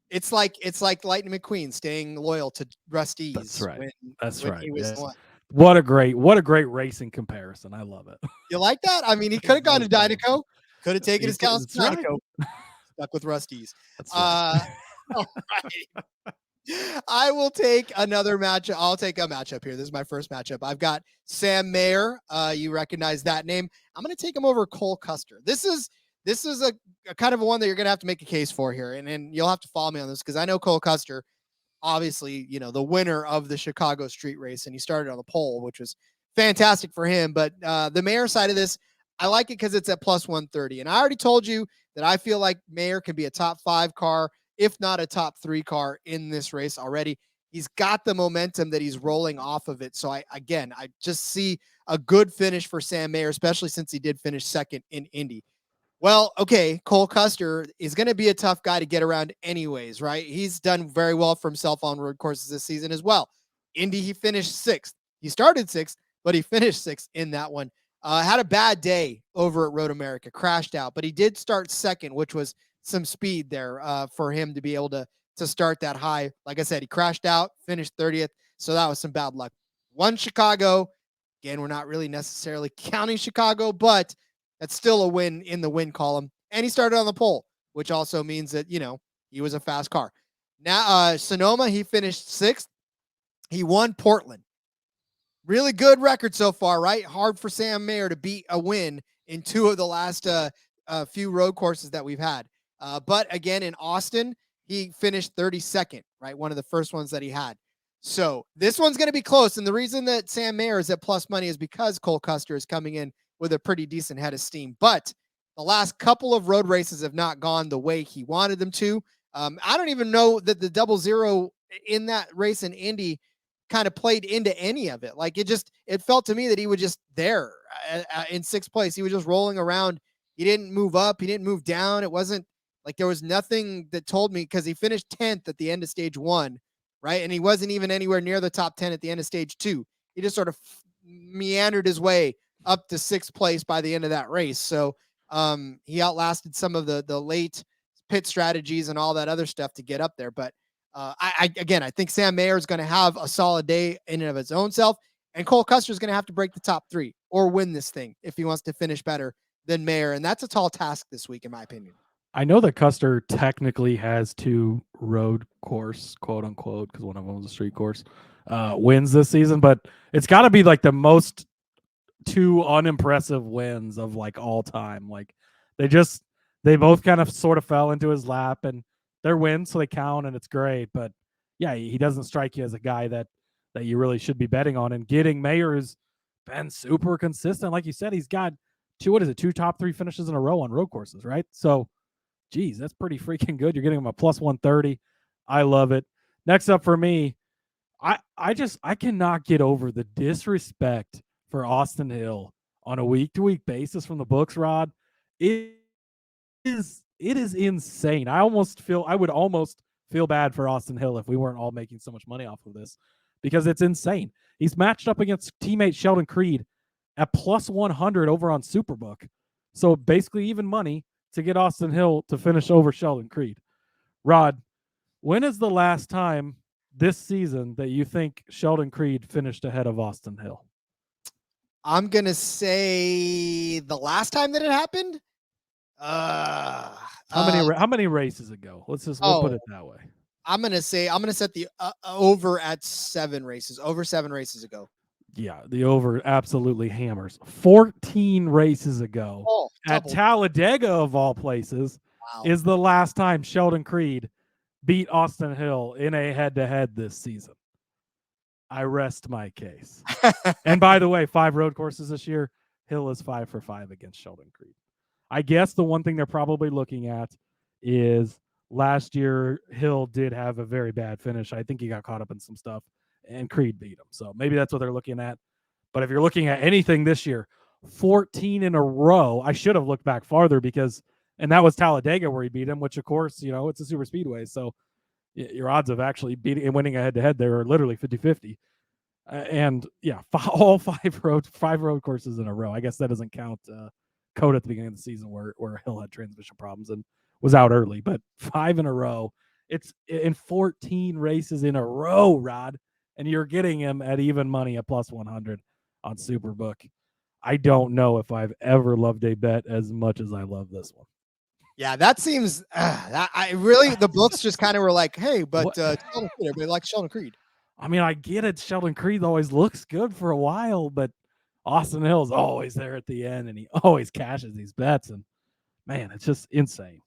It's like Lightning McQueen staying loyal to Rusty's. That's right. That's right. He was the one. What a great racing comparison. I love it. You like that? I mean, he could have gone to Dynaco, could have taken his talents to Dynaco, stuck with Rusty's. Right. All right. I will take another matchup. I'll take a matchup here. This is my first matchup. I've got Sam Mayer. You recognize that name. I'm going to take him over Cole Custer. This is a kind of a one that you're going to have to make a case for here. And you'll have to follow me on this because I know Cole Custer, obviously, the winner of the Chicago street race, and he started on the pole, which was fantastic for him. But the Mayer side of this, I like it because it's at plus 130. And I already told you that I feel like Mayer can be a top 5 car, if not a top 3 car in this race already. He's got the momentum that he's rolling off of it. So I just see a good finish for Sam Mayer, especially since he did finish second in Indy. Well, okay, Cole Custer is going to be a tough guy to get around anyways, right? He's done very well for himself on road courses this season as well. Indy, he finished 6th. He started 6th, but he finished 6th in that one. Had a bad day over at Road America, crashed out, but he did start 2nd, which was some speed there for him to be able to start that high. Like I said, he crashed out, finished 30th, so that was some bad luck. won Chicago. Again, we're not really necessarily counting Chicago, but that's still a win in the win column. And he started on the pole, which also means that, he was a fast car. Now, Sonoma, he finished 6th. He won Portland. Really good record so far, right? Hard for Sam Mayer to beat a win in 2 of the last few road courses that we've had. But again, in Austin, he finished 32nd, right? One of the first ones that he had. So this one's going to be close. And the reason that Sam Mayer is at plus money is because Cole Custer is coming in with a pretty decent head of steam. But the last couple of road races have not gone the way he wanted them to. I don't even know that the 0-0 in that race in Indy kind of played into any of it. Like it felt to me that he was just there in 6th place. He was just rolling around. He didn't move up. He didn't move down. It wasn't like there was nothing that told me, because he finished 10th at the end of stage 1, right? And he wasn't even anywhere near the top 10 at the end of stage 2. He just sort of meandered his way up to 6th place by the end of that race. So he outlasted some of the late pit strategies and all that other stuff to get up there. But I think Sam Mayer is going to have a solid day in and of his own self, and Cole Custer is going to have to break the top 3 or win this thing if he wants to finish better than Mayer. And that's a tall task this week, in my opinion. I know that Custer technically has 2 road course, quote unquote, because one of them was a street course, wins this season, but it's got to be like the most 2 unimpressive wins of like all time. Like they both kind of sort of fell into his lap, and they're wins, so they count, and it's great. But yeah, he doesn't strike you as a guy that you really should be betting on. And getting Mayer has been super consistent. Like you said, he's got 2 top 3 finishes in a row on road courses, right? So geez, that's pretty freaking good. You're getting him a plus 130. I love it. Next up for me, I cannot get over the disrespect for Austin Hill on a week-to-week basis from the books, Rod. It is insane. I would almost feel bad for Austin Hill if we weren't all making so much money off of this, because it's insane. He's matched up against teammate Sheldon Creed at plus 100 over on Superbook. So basically even money to get Austin Hill to finish over Sheldon Creed. Rod, when is the last time this season that you think Sheldon Creed finished ahead of Austin Hill? I'm going to say the last time that it happened. How many races ago? We'll put it that way. I'm going to set the over at 7 races, over 7 races ago. Yeah, the over absolutely hammers. 14 races ago at Talladega, of all places, is the last time Sheldon Creed beat Austin Hill in a head-to-head this season. I rest my case. And by the way, 5 road courses this year. Hill is 5 for 5 against Sheldon Creed. I guess the one thing they're probably looking at is last year Hill did have a very bad finish. I think he got caught up in some stuff, and Creed beat him. So maybe that's what they're looking at. But if you're looking at anything this year, 14 in a row, I should have looked back farther and that was Talladega where he beat him, which of course, it's a super speedway. So your odds of actually beating and winning a head-to-head there are literally 50-50. And yeah, all 5 road courses in a row. I guess that doesn't count Cody at the beginning of the season where Hill had transmission problems and was out early, but 5 in a row. It's in 14 races in a row, Rod, and you're getting him at even money at plus 100 on Superbook. I don't know if I've ever loved a bet as much as I love this one. Yeah, that seems the books just kind of were like, hey, but everybody likes Sheldon Creed. I mean, I get it. Sheldon Creed always looks good for a while, but Austin Hill's always there at the end, and he always cashes these bets. And man, it's just insane.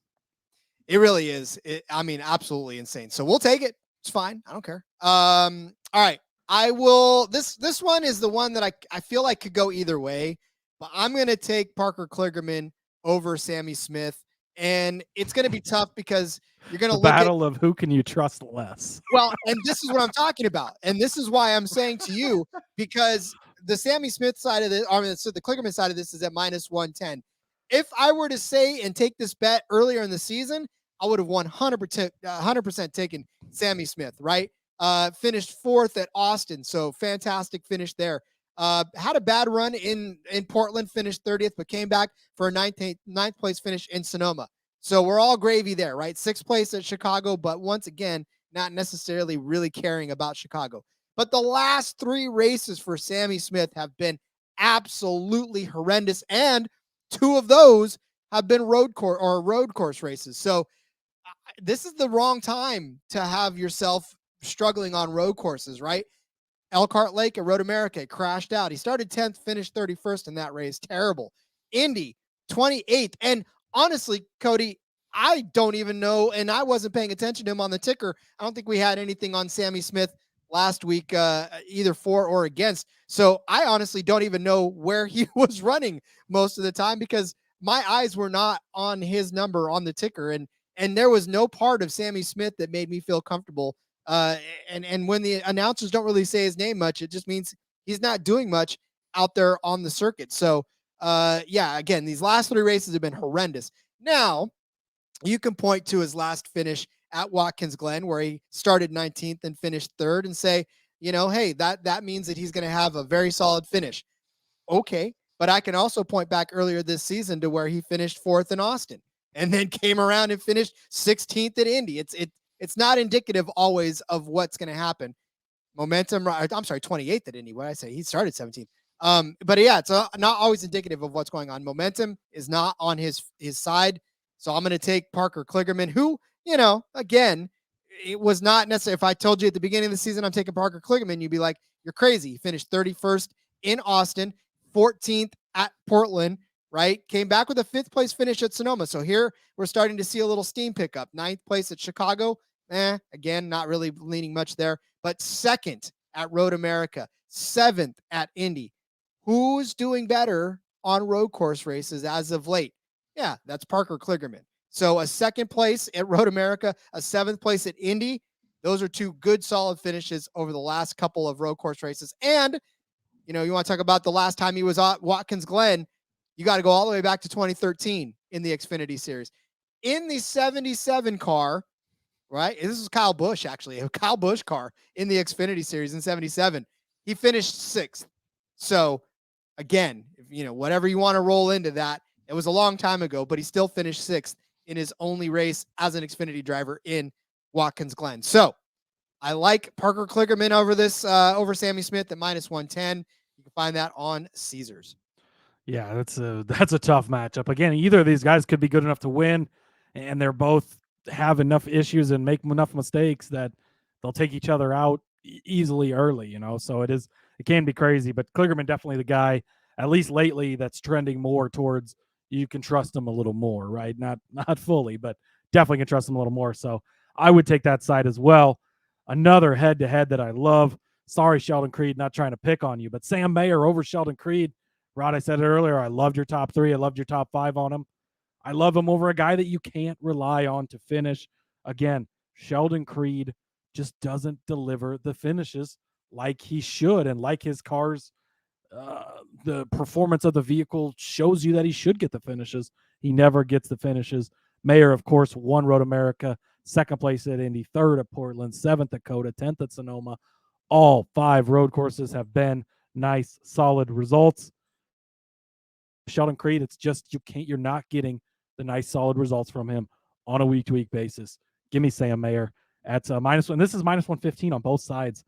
It really is. Absolutely insane. So we'll take it. It's fine. I don't care. All right. I will. This one is the one that I feel like could go either way, but I'm going to take Parker Kligerman over Sammy Smith. And it's going to be tough because you're going to look battle of who can you trust less. Well, and this is what I'm talking about. And this is why I'm saying to you, because the Sammy Smith side of this, so the Kligerman side of this is at minus 110. If I were to say and take this bet earlier in the season, I would have 100% taken Sammy Smith, right? Finished 4th at Austin. So fantastic finish there. Had a bad run in Portland, finished 30th, but came back for a ninth place finish in Sonoma. So we're all gravy there, right? 6th place at Chicago, but once again, not necessarily really caring about Chicago. But the last 3 races for Sammy Smith have been absolutely horrendous, and 2 of those have been road course races. So this is the wrong time to have yourself struggling on road courses, right? Elkhart Lake at Road America crashed out. He started 10th, finished 31st in that race. Terrible. Indy, 28th. And honestly, Cody, I don't even know, and I wasn't paying attention to him on the ticker. I don't think we had anything on Sammy Smith last week, either for or against. So I honestly don't even know where he was running most of the time because my eyes were not on his number on the ticker. And there was no part of Sammy Smith that made me feel comfortable. And when the announcers don't really say his name much, it just means he's not doing much out there on the circuit. So, yeah, again, these last 3 races have been horrendous. Now, you can point to his last finish at Watkins Glen, where he started 19th and finished 3rd, and say, hey, that means that he's going to have a very solid finish. Okay, but I can also point back earlier this season to where he finished 4th in Austin and then came around and finished 16th at Indy. It's not indicative always of what's going to happen. Momentum, I'm sorry, 28th at Indy. What did I say? He started 17th. But yeah, it's not always indicative of what's going on. Momentum is not on his side. So I'm going to take Parker Kligerman, who, again, it was not necessary. If I told you at the beginning of the season I'm taking Parker Kligerman, you'd be like, you're crazy. He finished 31st in Austin, 14th at Portland, right? Came back with a 5th place finish at Sonoma. So here we're starting to see a little steam pickup. 9th place at Chicago. Again, not really leaning much there, but 2nd at Road America, 7th at Indy. Who's doing better on road course races as of late? Yeah, that's Parker Kligerman. So a 2nd place at Road America, a 7th place at Indy. Those are 2 good, solid finishes over the last couple of road course races. And, you want to talk about the last time he was at Watkins Glen, you got to go all the way back to 2013 in the Xfinity Series. In the 77 car, right? This is Kyle Busch, actually, a Kyle Busch car in the Xfinity Series in 77. He finished 6th. So, again, whatever you want to roll into that, it was a long time ago, but he still finished 6th in his only race as an Xfinity driver in Watkins Glen. So I like Parker Kligerman over Sammy Smith at -110. You can find that on Caesars. Yeah, that's a tough matchup. Again, either of these guys could be good enough to win, and they're both have enough issues and make enough mistakes that they'll take each other out easily early. So it can be crazy. But Kligerman definitely the guy, at least lately, that's trending more towards you can trust him a little more, right? Not fully, but definitely can trust him a little more. So I would take that side as well. Another head-to-head that I love. Sorry, Sheldon Creed, not trying to pick on you, but Sam Mayer over Sheldon Creed. Rod, I said it earlier. I loved your top 3. I loved your top 5 on him. I love him over a guy that you can't rely on to finish. Again, Sheldon Creed just doesn't deliver the finishes like he should, and like his cars, the performance of the vehicle shows you that he should get the finishes. He never gets the finishes. Mayer, of course, won Road America, 2nd place at Indy, 3rd at Portland, 7th at Coda, 10th at Sonoma. All 5 road courses have been nice, solid results. Sheldon Creed, it's just you're not getting the nice, solid results from him on a week-to-week basis. Give me Sam Mayer at -1. This is -115 on both sides.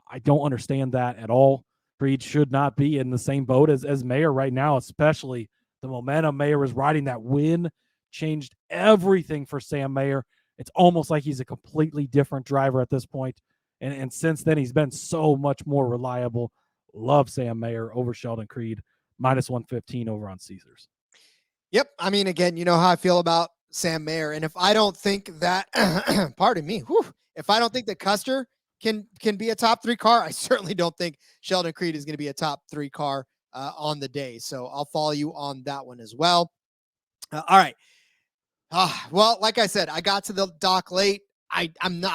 I don't understand that at all. Creed should not be in the same boat as Mayer right now, especially the momentum Mayer is riding. That win changed everything for Sam Mayer. It's almost like he's a completely different driver at this point. And since then, he's been so much more reliable. Love Sam Mayer over Sheldon Creed, -115 over on Caesars. Yep. I mean, again, you know how I feel about Sam Mayer. And if I don't think that, pardon me, if I don't think that Custer can be a top 3 car, I certainly don't think Sheldon Creed is going to be a top 3 car on the day. So I'll follow you on that one as well. All right. Well, like I said, I got to the dock late. I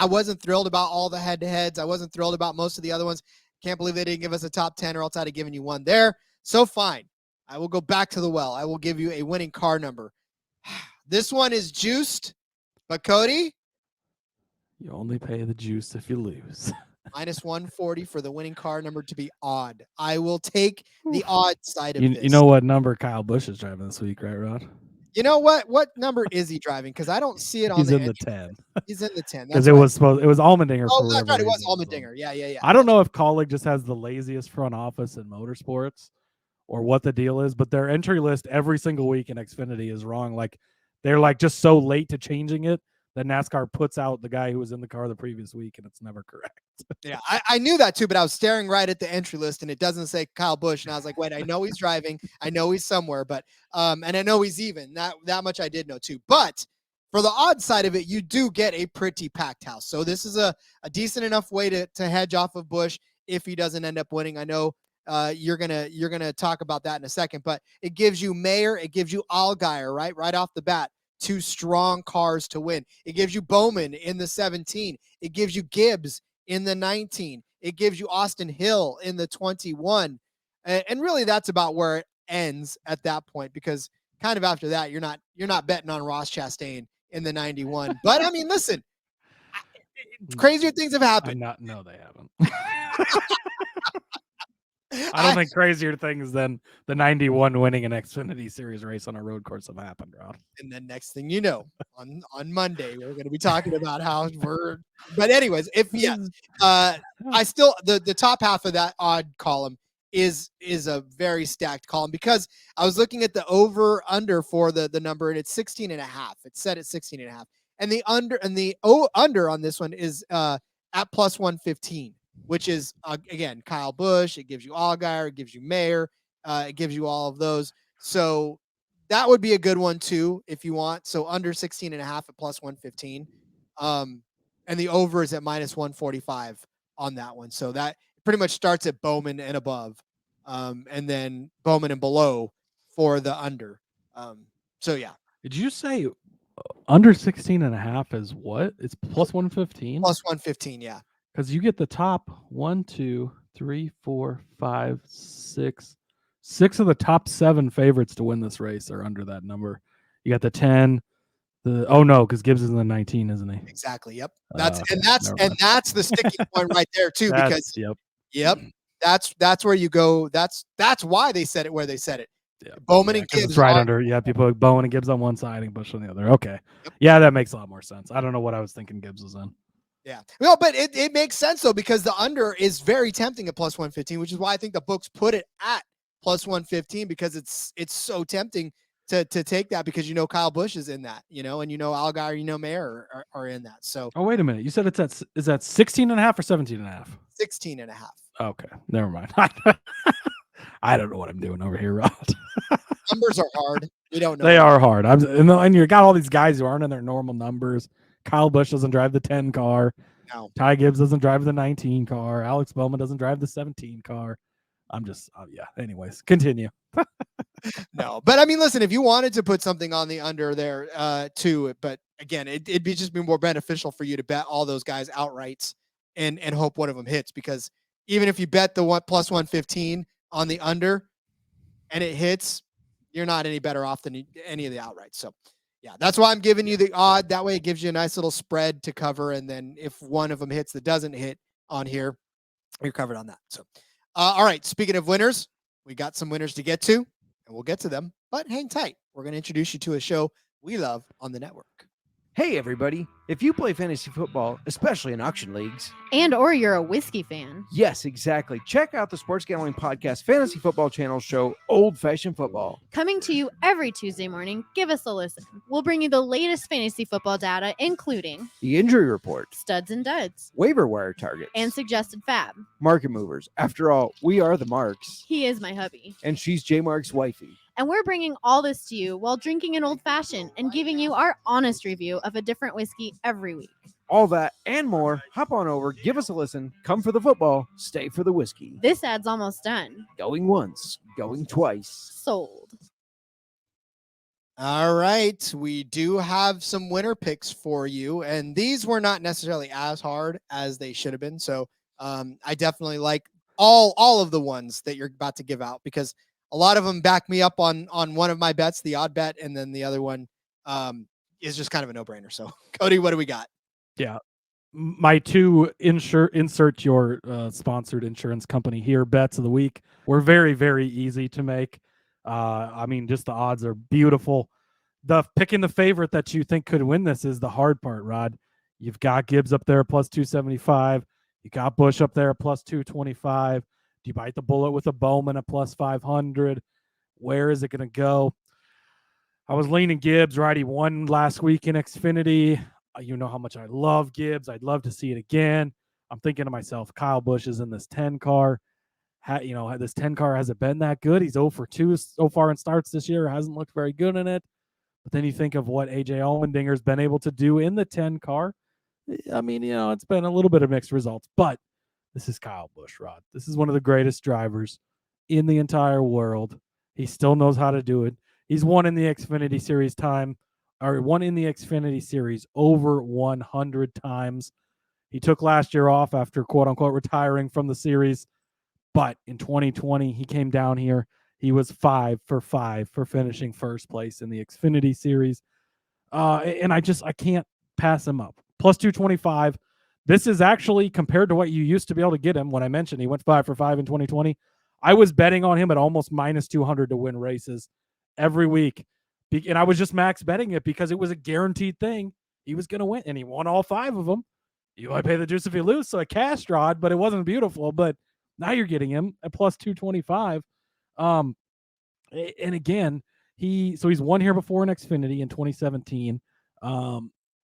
wasn't thrilled about all the head-to-heads. I wasn't thrilled about most of the other ones. Can't believe they didn't give us a top 10, or else I'd have given you one there. So fine. I will go back to the well. I will give you a winning car number. This one is juiced, but Cody? You only pay the juice if you lose. -140 for the winning car number to be odd. I will take the odd side of this. You know what number Kyle Busch is driving this week, right, Rod? You know what? What number is he driving? Because I don't see it on He's the in the entry 10 list. He's in the 10. because That's it right. was Allmendinger Oh, for that's whatever right. It was reason, so. Allmendinger. Yeah. I don't know if Colleague just has the laziest front office in motorsports or what the deal is, but their entry list every single week in Xfinity is wrong. Like they're like just so late to changing it that NASCAR puts out the guy who was in the car the previous week and it's never correct. Yeah, I knew that too, but I was staring right at the entry list and it doesn't say Kyle Busch, and I was like, wait, I know he's driving, I know he's somewhere, but and I know he's even. That much I did know too. But for the odd side of it, you do get a pretty packed house. So this is a decent enough way to hedge off of Busch if he doesn't end up winning. I know you're gonna talk about that in a second, but it gives you Mayer, it gives you Allgaier, right off the bat. 2 strong cars to win. It gives you Bowman in the 17. It gives you Gibbs in the 19. It gives you Austin Hill in the 21. And really that's about where it ends at that point, because kind of after that, you're not betting on Ross Chastain in the 91. But I mean, listen, crazier things have happened. No, they haven't. I don't think crazier things than the 91 winning an Xfinity Series race on a road course have happened, Rod. And then next thing you know, on Monday, we're going to be talking about how we're. But anyways, I still the top half of that odd column is a very stacked column, because I was looking at the over under for the number, and it's 16.5. It's set at 16.5, and the under on this one is at plus 115. Which is, again, Kyle Busch. It gives you Allgaier. It gives you Mayer. It gives you all of those. So that would be a good one, too, if you want. So under 16.5 at plus 115. And the over is at minus 145 on that one. So that pretty much starts at Bowman and above. And then Bowman and below for the under. So, yeah. Did you say under 16.5 is what? It's plus 115? Plus 115, yeah. Because you get the top 1, 2, 3, 4, 5, 6. 6 of the top 7 favorites to win this race are under that number. You got the 10. Because Gibbs is in the 19, isn't he? Exactly. Yep. That's the sticking point right there too, because that's where you go. That's why they said it where they said it. Yeah. Bowman and Gibbs. It's right under. Yeah, people put Bowman and Gibbs on one side and Busch on the other. Okay. Yep. Yeah, that makes a lot more sense. I don't know what I was thinking Gibbs was in. Yeah. Well, but it makes sense though, because the under is very tempting at plus 115, which is why I think the books put it at plus 115, because it's so tempting to take that, because Kyle Busch is in that, and Allgaier, Mayer are in that. So wait a minute. You said is that 16.5 or 17.5? 16.5. Okay. Never mind. I don't know what I'm doing over here, Rod. Numbers are hard. We don't know. They are hard. And you got all these guys who aren't in their normal numbers. Kyle Busch doesn't drive the 10 car. No. Ty Gibbs doesn't drive the 19 car. Alex Bowman doesn't drive the 17 car. I'm just, anyways, continue. No, but I mean, listen, if you wanted to put something on the under there too, but again, it'd be more beneficial for you to bet all those guys outright and hope one of them hits, because even if you bet the plus 115 on the under and it hits, you're not any better off than any of the outrights. So yeah, that's why I'm giving you the odd. That way it gives you a nice little spread to cover. And then if one of them hits that doesn't hit on here, you're covered on that. So, all right. Speaking of winners, we got some winners to get to, and we'll get to them, but hang tight. We're going to introduce you to a show we love on the network. Hey, everybody. If you play fantasy football, especially in auction leagues, or you're a whiskey fan. Yes, exactly. Check out the Sports Gambling Podcast Fantasy Football Channel show, Old Fashioned Football. Coming to you every Tuesday morning, give us a listen. We'll bring you the latest fantasy football data, including the injury report, studs and duds, waiver wire targets, and suggested fab. Market movers. After all, we are the Marks. He is my hubby. And she's J Mark's wifey. And we're bringing all this to you while drinking an old fashioned and giving you our honest review of a different whiskey every week. All that and more. Hop on over, give us a listen, come for the football, stay for the whiskey. This ad's almost done. Going once, going twice. Sold. All right. We do have some winner picks for you, and these were not necessarily as hard as they should have been. So I definitely like all of the ones that you're about to give out, because a lot of them back me up on one of my bets, the odd bet, and then the other one is just kind of a no-brainer. So, Cody, what do we got? Yeah. My two insert your sponsored insurance company here bets of the week were very, very easy to make. I mean, just the odds are beautiful. the picking the favorite that you think could win this is the hard part, Rod. You've got Gibbs up there plus 275. You got Busch up there plus 225. Do you bite the bullet with a Bowman at plus 500? Where is it going to go? I was leaning Gibbs, right? He won last week in Xfinity. You know how much I love Gibbs. I'd love to see it again. I'm thinking to myself, Kyle Busch is in this 10 car. This 10 car hasn't been that good. He's 0 for 2 so far in starts this year. Hasn't looked very good in it. But then you think of what AJ Allmendinger's been able to do in the 10 car. I mean, it's been a little bit of mixed results, but this is Kyle Busch, Rod. This is one of the greatest drivers in the entire world. He still knows how to do it. He's won in the Xfinity Series over 100 times. He took last year off after quote unquote retiring from the series. But in 2020, he came down here. He was 5 for 5 for finishing first place in the Xfinity Series. And I can't pass him up. Plus 225. This is actually, compared to what you used to be able to get him, when I mentioned he went 5 for 5 in 2020, I was betting on him at almost minus 200 to win races every week. And I was just max betting it because it was a guaranteed thing. He was going to win, and he won all 5 of them. You might pay the juice if you lose, so a cash Rod, but it wasn't beautiful. But now you're getting him at plus 225. And again, he's won here before in Xfinity in 2017.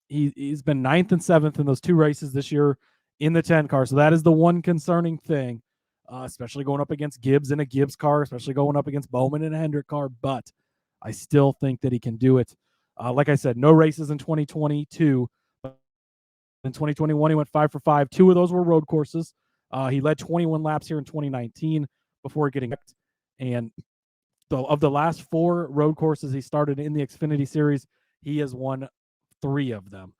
He's been 9th and 7th in those 2 races this year in the 10 car. So that is the one concerning thing, especially going up against Gibbs in a Gibbs car, especially going up against Bowman in a Hendrick car. But I still think that he can do it. Like I said, no races in 2022. In 2021, he went 5 for 5. 2 of those were road courses. He led 21 laps here in 2019 before getting wrecked. And of the last 4 road courses he started in the Xfinity Series, he has won 3 of them.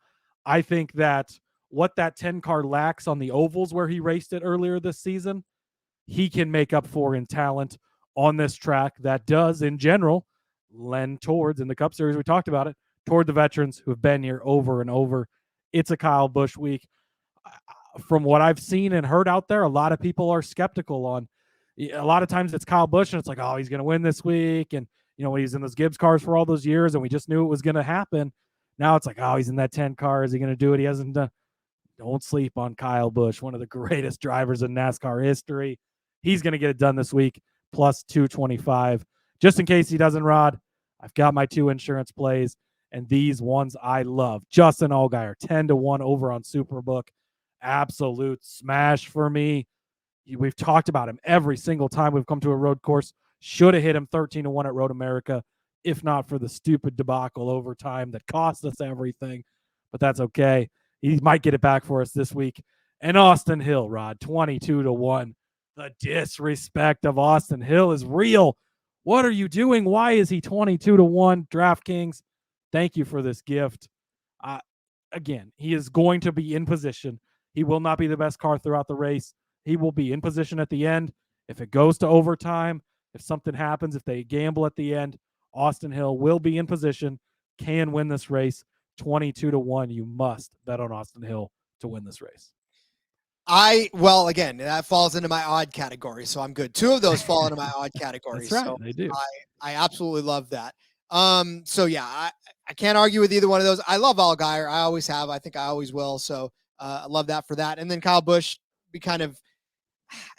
I think that what that 10 car lacks on the ovals where he raced it earlier this season, he can make up for in talent on this track that does, in general, lend towards, in the Cup Series, we talked about it, toward the veterans who have been here over and over. It's a Kyle Busch week. From what I've seen and heard out there, a lot of people are skeptical on. A lot of times it's Kyle Busch, and it's like, oh, he's going to win this week. And, he's in those Gibbs cars for all those years, and we just knew it was going to happen. Now it's like, oh, he's in that 10 car. Is he going to do it? He hasn't done. Don't sleep on Kyle Busch, one of the greatest drivers in NASCAR history. He's going to get it done this week, plus 225. Just in case he doesn't, Rod, I've got my 2 insurance plays, and these ones I love. Justin Allgaier, 10-1 over on Superbook. Absolute smash for me. We've talked about him every single time we've come to a road course. Should have hit him 13-1 at Road America, if not for the stupid debacle overtime that cost us everything. But that's okay. He might get it back for us this week. And Austin Hill, Rod, 22-1. The disrespect of Austin Hill is real. What are you doing? Why is he 22-1? DraftKings, thank you for this gift. Again, he is going to be in position. He will not be the best car throughout the race. He will be in position at the end. If it goes to overtime, if something happens, if they gamble at the end, Austin Hill will be in position, can win this race. 22-1. You must bet on Austin Hill to win this race. Again, that falls into my odd category, so I'm good. 2 of those fall into my odd category. That's right, so they do. I absolutely love that. I can't argue with either one of those. I love Allgaier. I always have. I think I always will. So I love that for that. And then Kyle Busch,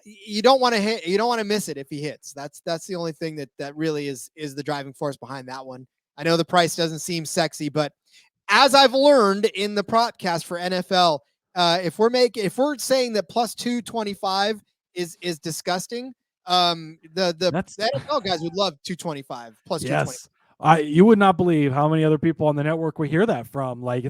you don't want to hit. You don't want to miss it if he hits. That's the only thing that really is the driving force behind that one. I know the price doesn't seem sexy, but as I've learned in the podcast for NFL, if we're saying that plus 225 is disgusting, the NFL guys would love 225 plus 225. You would not believe how many other people on the network we hear that from. Like,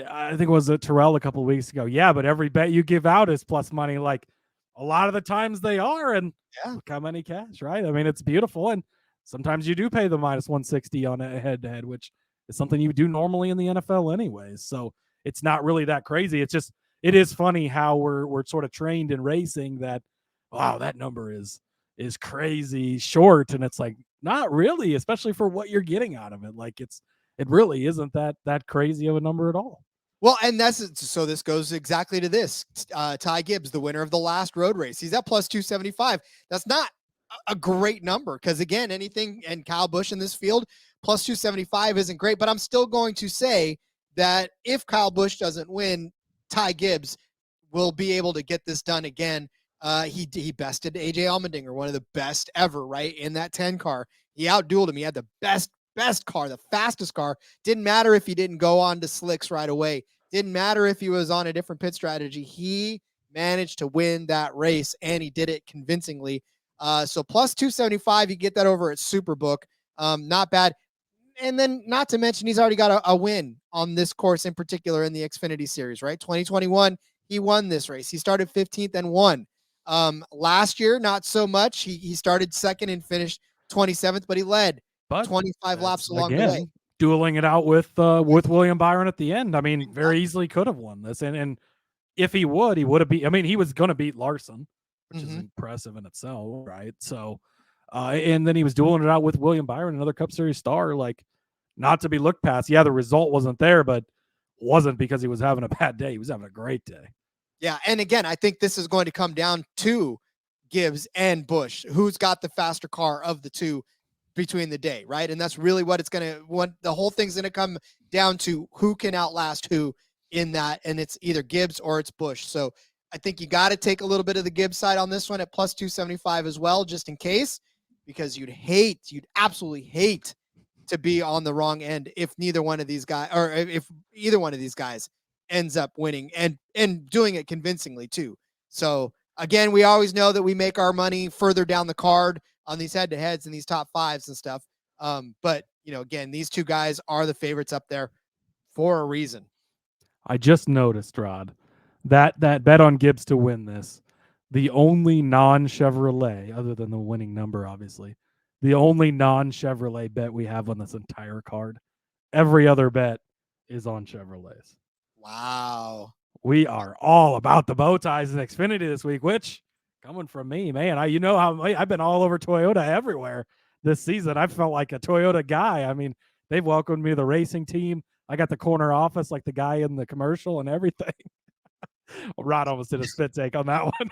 I think it was Terrell a couple of weeks ago. Yeah, but every bet you give out is plus money. Like, a lot of the times they are, and look how many cash, right? I mean, it's beautiful, and sometimes you do pay the minus 160 on a head-to-head, which is something you do normally in the NFL anyways. So it's not really that crazy. It's just, it is funny how we're sort of trained in racing that, wow, that number is crazy short, and it's like, not really, especially for what you're getting out of it. Like, it really isn't that crazy of a number at all. Well, and so this goes exactly to this. Ty Gibbs, the winner of the last road race, he's at plus 275. That's not a great number because, again, anything, and Kyle Busch in this field, Plus 275 isn't great, but I'm still going to say that if Kyle Busch doesn't win, Ty Gibbs will be able to get this done again. He bested AJ Allmendinger, one of the best ever, right, in that 10 car. He outdueled him. He had the best car, the fastest car. Didn't matter if he didn't go on to slicks right away. Didn't matter if he was on a different pit strategy. He managed to win that race, and he did it convincingly. So plus 275, you get that over at Superbook. Not bad. And then not to mention, he's already got a win on this course in particular in the Xfinity Series, right? 2021, he won this race. He started 15th and won. Last year, not so much. He started second and finished 27th, but he led 25 laps along the way. Dueling it out with William Byron at the end. I mean, very easily could have won this. And if he would have beat, I mean, he was going to beat Larson, which is impressive in itself, right? So, and then he was dueling it out with William Byron, another Cup Series star, like not to be looked past. Yeah, the result wasn't there, but wasn't because he was having a bad day. He was having a great day. Yeah, and again, I think this is going to come down to Gibbs and Busch. Who's got the faster car of the two between the day, right? And that's really what the whole thing's going to come down to, who can outlast who in that, and it's either Gibbs or it's Busch. So I think you got to take a little bit of the Gibbs side on this one at plus 275 as well, just in case, because you'd absolutely hate to be on the wrong end if neither one of these guys, or if either one of these guys ends up winning and doing it convincingly too. So again, we always know that we make our money further down the card on these head-to-heads and these top fives and stuff. But again, these two guys are the favorites up there for a reason. I just noticed, Rod, that bet on Gibbs to win this, the only non-Chevrolet, other than the winning number, obviously, the only non-Chevrolet bet we have on this entire card. Every other bet is on Chevrolets. Wow. We are all about the bow ties in Xfinity this week, which, coming from me, man, how I've been all over Toyota everywhere this season. I felt like a Toyota guy. I mean, they've welcomed me to the racing team. I got the corner office like the guy in the commercial and everything. Rod almost did a spit take on that one.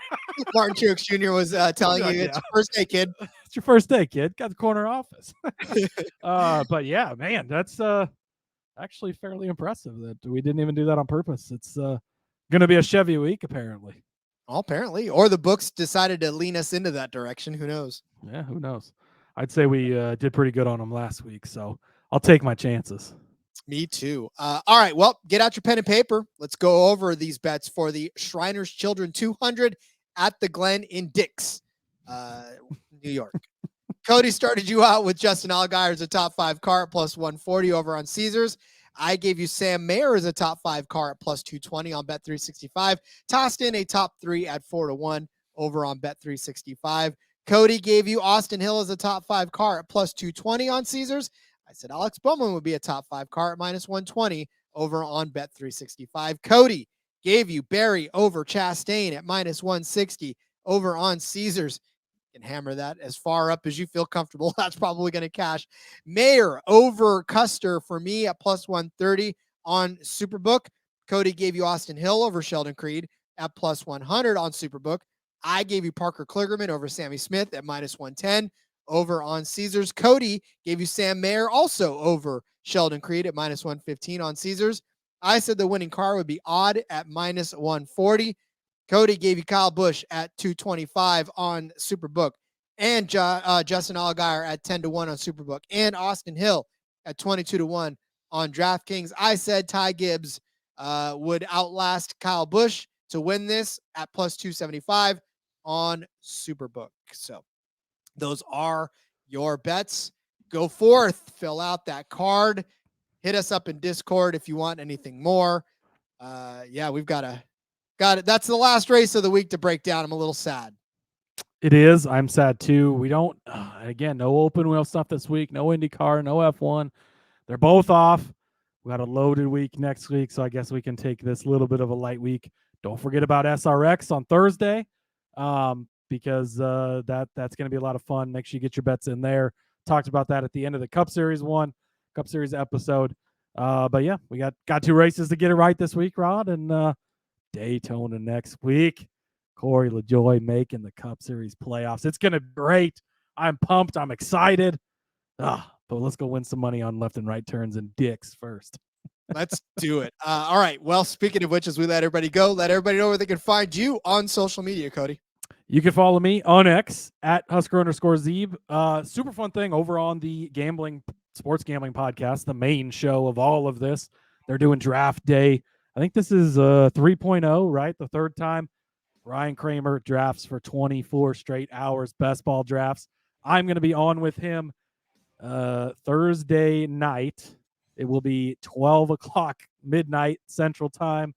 Martin Truex Jr. was telling you, it's your first day, kid. It's your first day, kid. Got the corner office. But yeah, man, that's actually fairly impressive that we didn't even do that on purpose. It's going to be a Chevy week, apparently. Well, apparently. Or the books decided to lean us into that direction. Who knows? Yeah, who knows? I'd say we did pretty good on them last week, so I'll take my chances. Me too. All right, well, get out your pen and paper. Let's go over these bets for the Shriners Children 200 at the Glen in Dix, New York. Cody started you out with Justin Allgaier as a top 5 car at plus 140 over on Caesars. I gave you Sam Mayer as a top 5 car at plus 220 on Bet365. Tossed in a top 3 at 4-1 over on Bet365. Cody gave you Austin Hill as a top 5 car at plus 220 on Caesars. I said Alex Bowman would be a top 5 car at minus 120 over on Bet365. Cody gave you Barry over Chastain at minus 160 over on Caesars. You can hammer that as far up as you feel comfortable. That's probably going to cash. Mayer over Custer for me at plus 130 on Superbook. Cody gave you Austin Hill over Sheldon Creed at plus 100 on Superbook. I gave you Parker Kligerman over Sammy Smith at minus 110 over on Caesars. Cody gave you Sam Mayer also over Sheldon Creed at minus 115 on Caesars. I said the winning car would be odd at minus 140. Cody gave you Kyle Busch at 225 on Superbook, and Justin Allgaier at 10-1 on Superbook, and Austin Hill at 22-1 on DraftKings. I said Ty Gibbs would outlast Kyle Busch to win this at plus 275 on Superbook. So those are your bets. Go forth, fill out that card. Hit us up in Discord if you want anything more. Yeah, we've got it. That's the last race of the week to break down. I'm a little sad. It is. I'm sad too. We don't, again, no open wheel stuff this week. No IndyCar, no F1. They're both off. We got a loaded week next week, so I guess we can take this little bit of a light week. Don't forget about SRX on Thursday, because that's going to be a lot of fun. Make sure you get your bets in there. Talked about that at the end of the Cup Series episode. But yeah, we got 2 races to get it right this week, Rod, and Daytona next week. Corey LaJoie making the Cup Series playoffs. It's going to be great. I'm pumped. I'm excited. but let's go win some money on left and right turns and dicks first. Let's do it. All right. Well, speaking of which, as we let everybody go, let everybody know where they can find you on social media, Cody. You can follow me on X at Husker_Zeeb. Super fun thing over on the Sports Gambling Podcast, the main show of all of this. They're doing draft day. I think this is 3.0, right? The third time. Ryan Kramer drafts for 24 straight hours, best ball drafts. I'm going to be on with him Thursday night. It will be 12 o'clock midnight Central Time,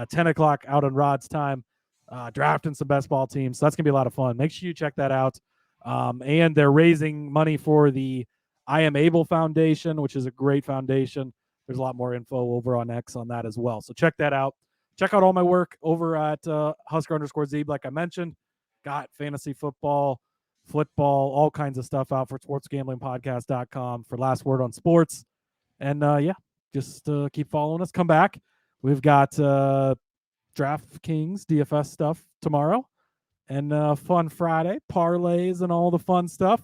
10 o'clock out on Rod's time, drafting some best ball teams. So that's going to be a lot of fun. Make sure you check that out. And they're raising money for the I Am Able Foundation, which is a great foundation. There's a lot more info over on X on that as well. So check that out. Check out all my work over at Husker_Zeeb, like I mentioned. Got fantasy football, all kinds of stuff out for sportsgamblingpodcast.com for Last Word on Sports. And just keep following us. Come back. We've got DraftKings DFS stuff tomorrow, and fun Friday parlays and all the fun stuff.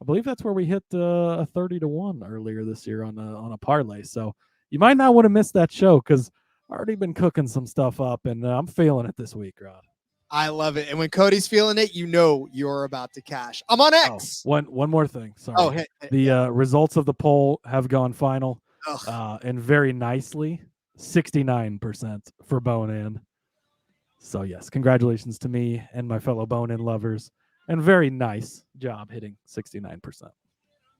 I believe that's where we hit a 30-1 earlier this year on a parlay. So you might not want to miss that show because I've already been cooking some stuff up, and I'm feeling it this week, Rod. I love it. And when Cody's feeling it, you know you're about to cash. I'm on X. One more thing. Sorry. Oh, the results of the poll have gone final, and very nicely, 69% for bone-in. So, yes, congratulations to me and my fellow bone-in lovers. And very nice job hitting 69%.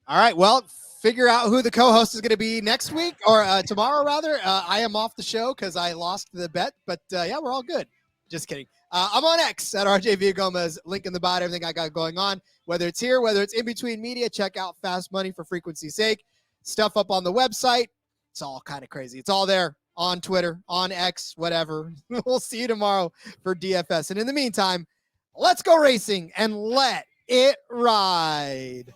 All right. Well, figure out who the co-host is going to be next week or tomorrow, rather. I am off the show because I lost the bet. But, yeah, we're all good. Just kidding. I'm on X at RJ Villagomez. Link in the bottom. Everything I got going on. Whether it's here, whether it's in between media, check out Fast Money for frequency's sake. Stuff up on the website. It's all kind of crazy. It's all there on Twitter, on X, whatever. We'll see you tomorrow for DFS. And in the meantime, let's go racing and let it ride.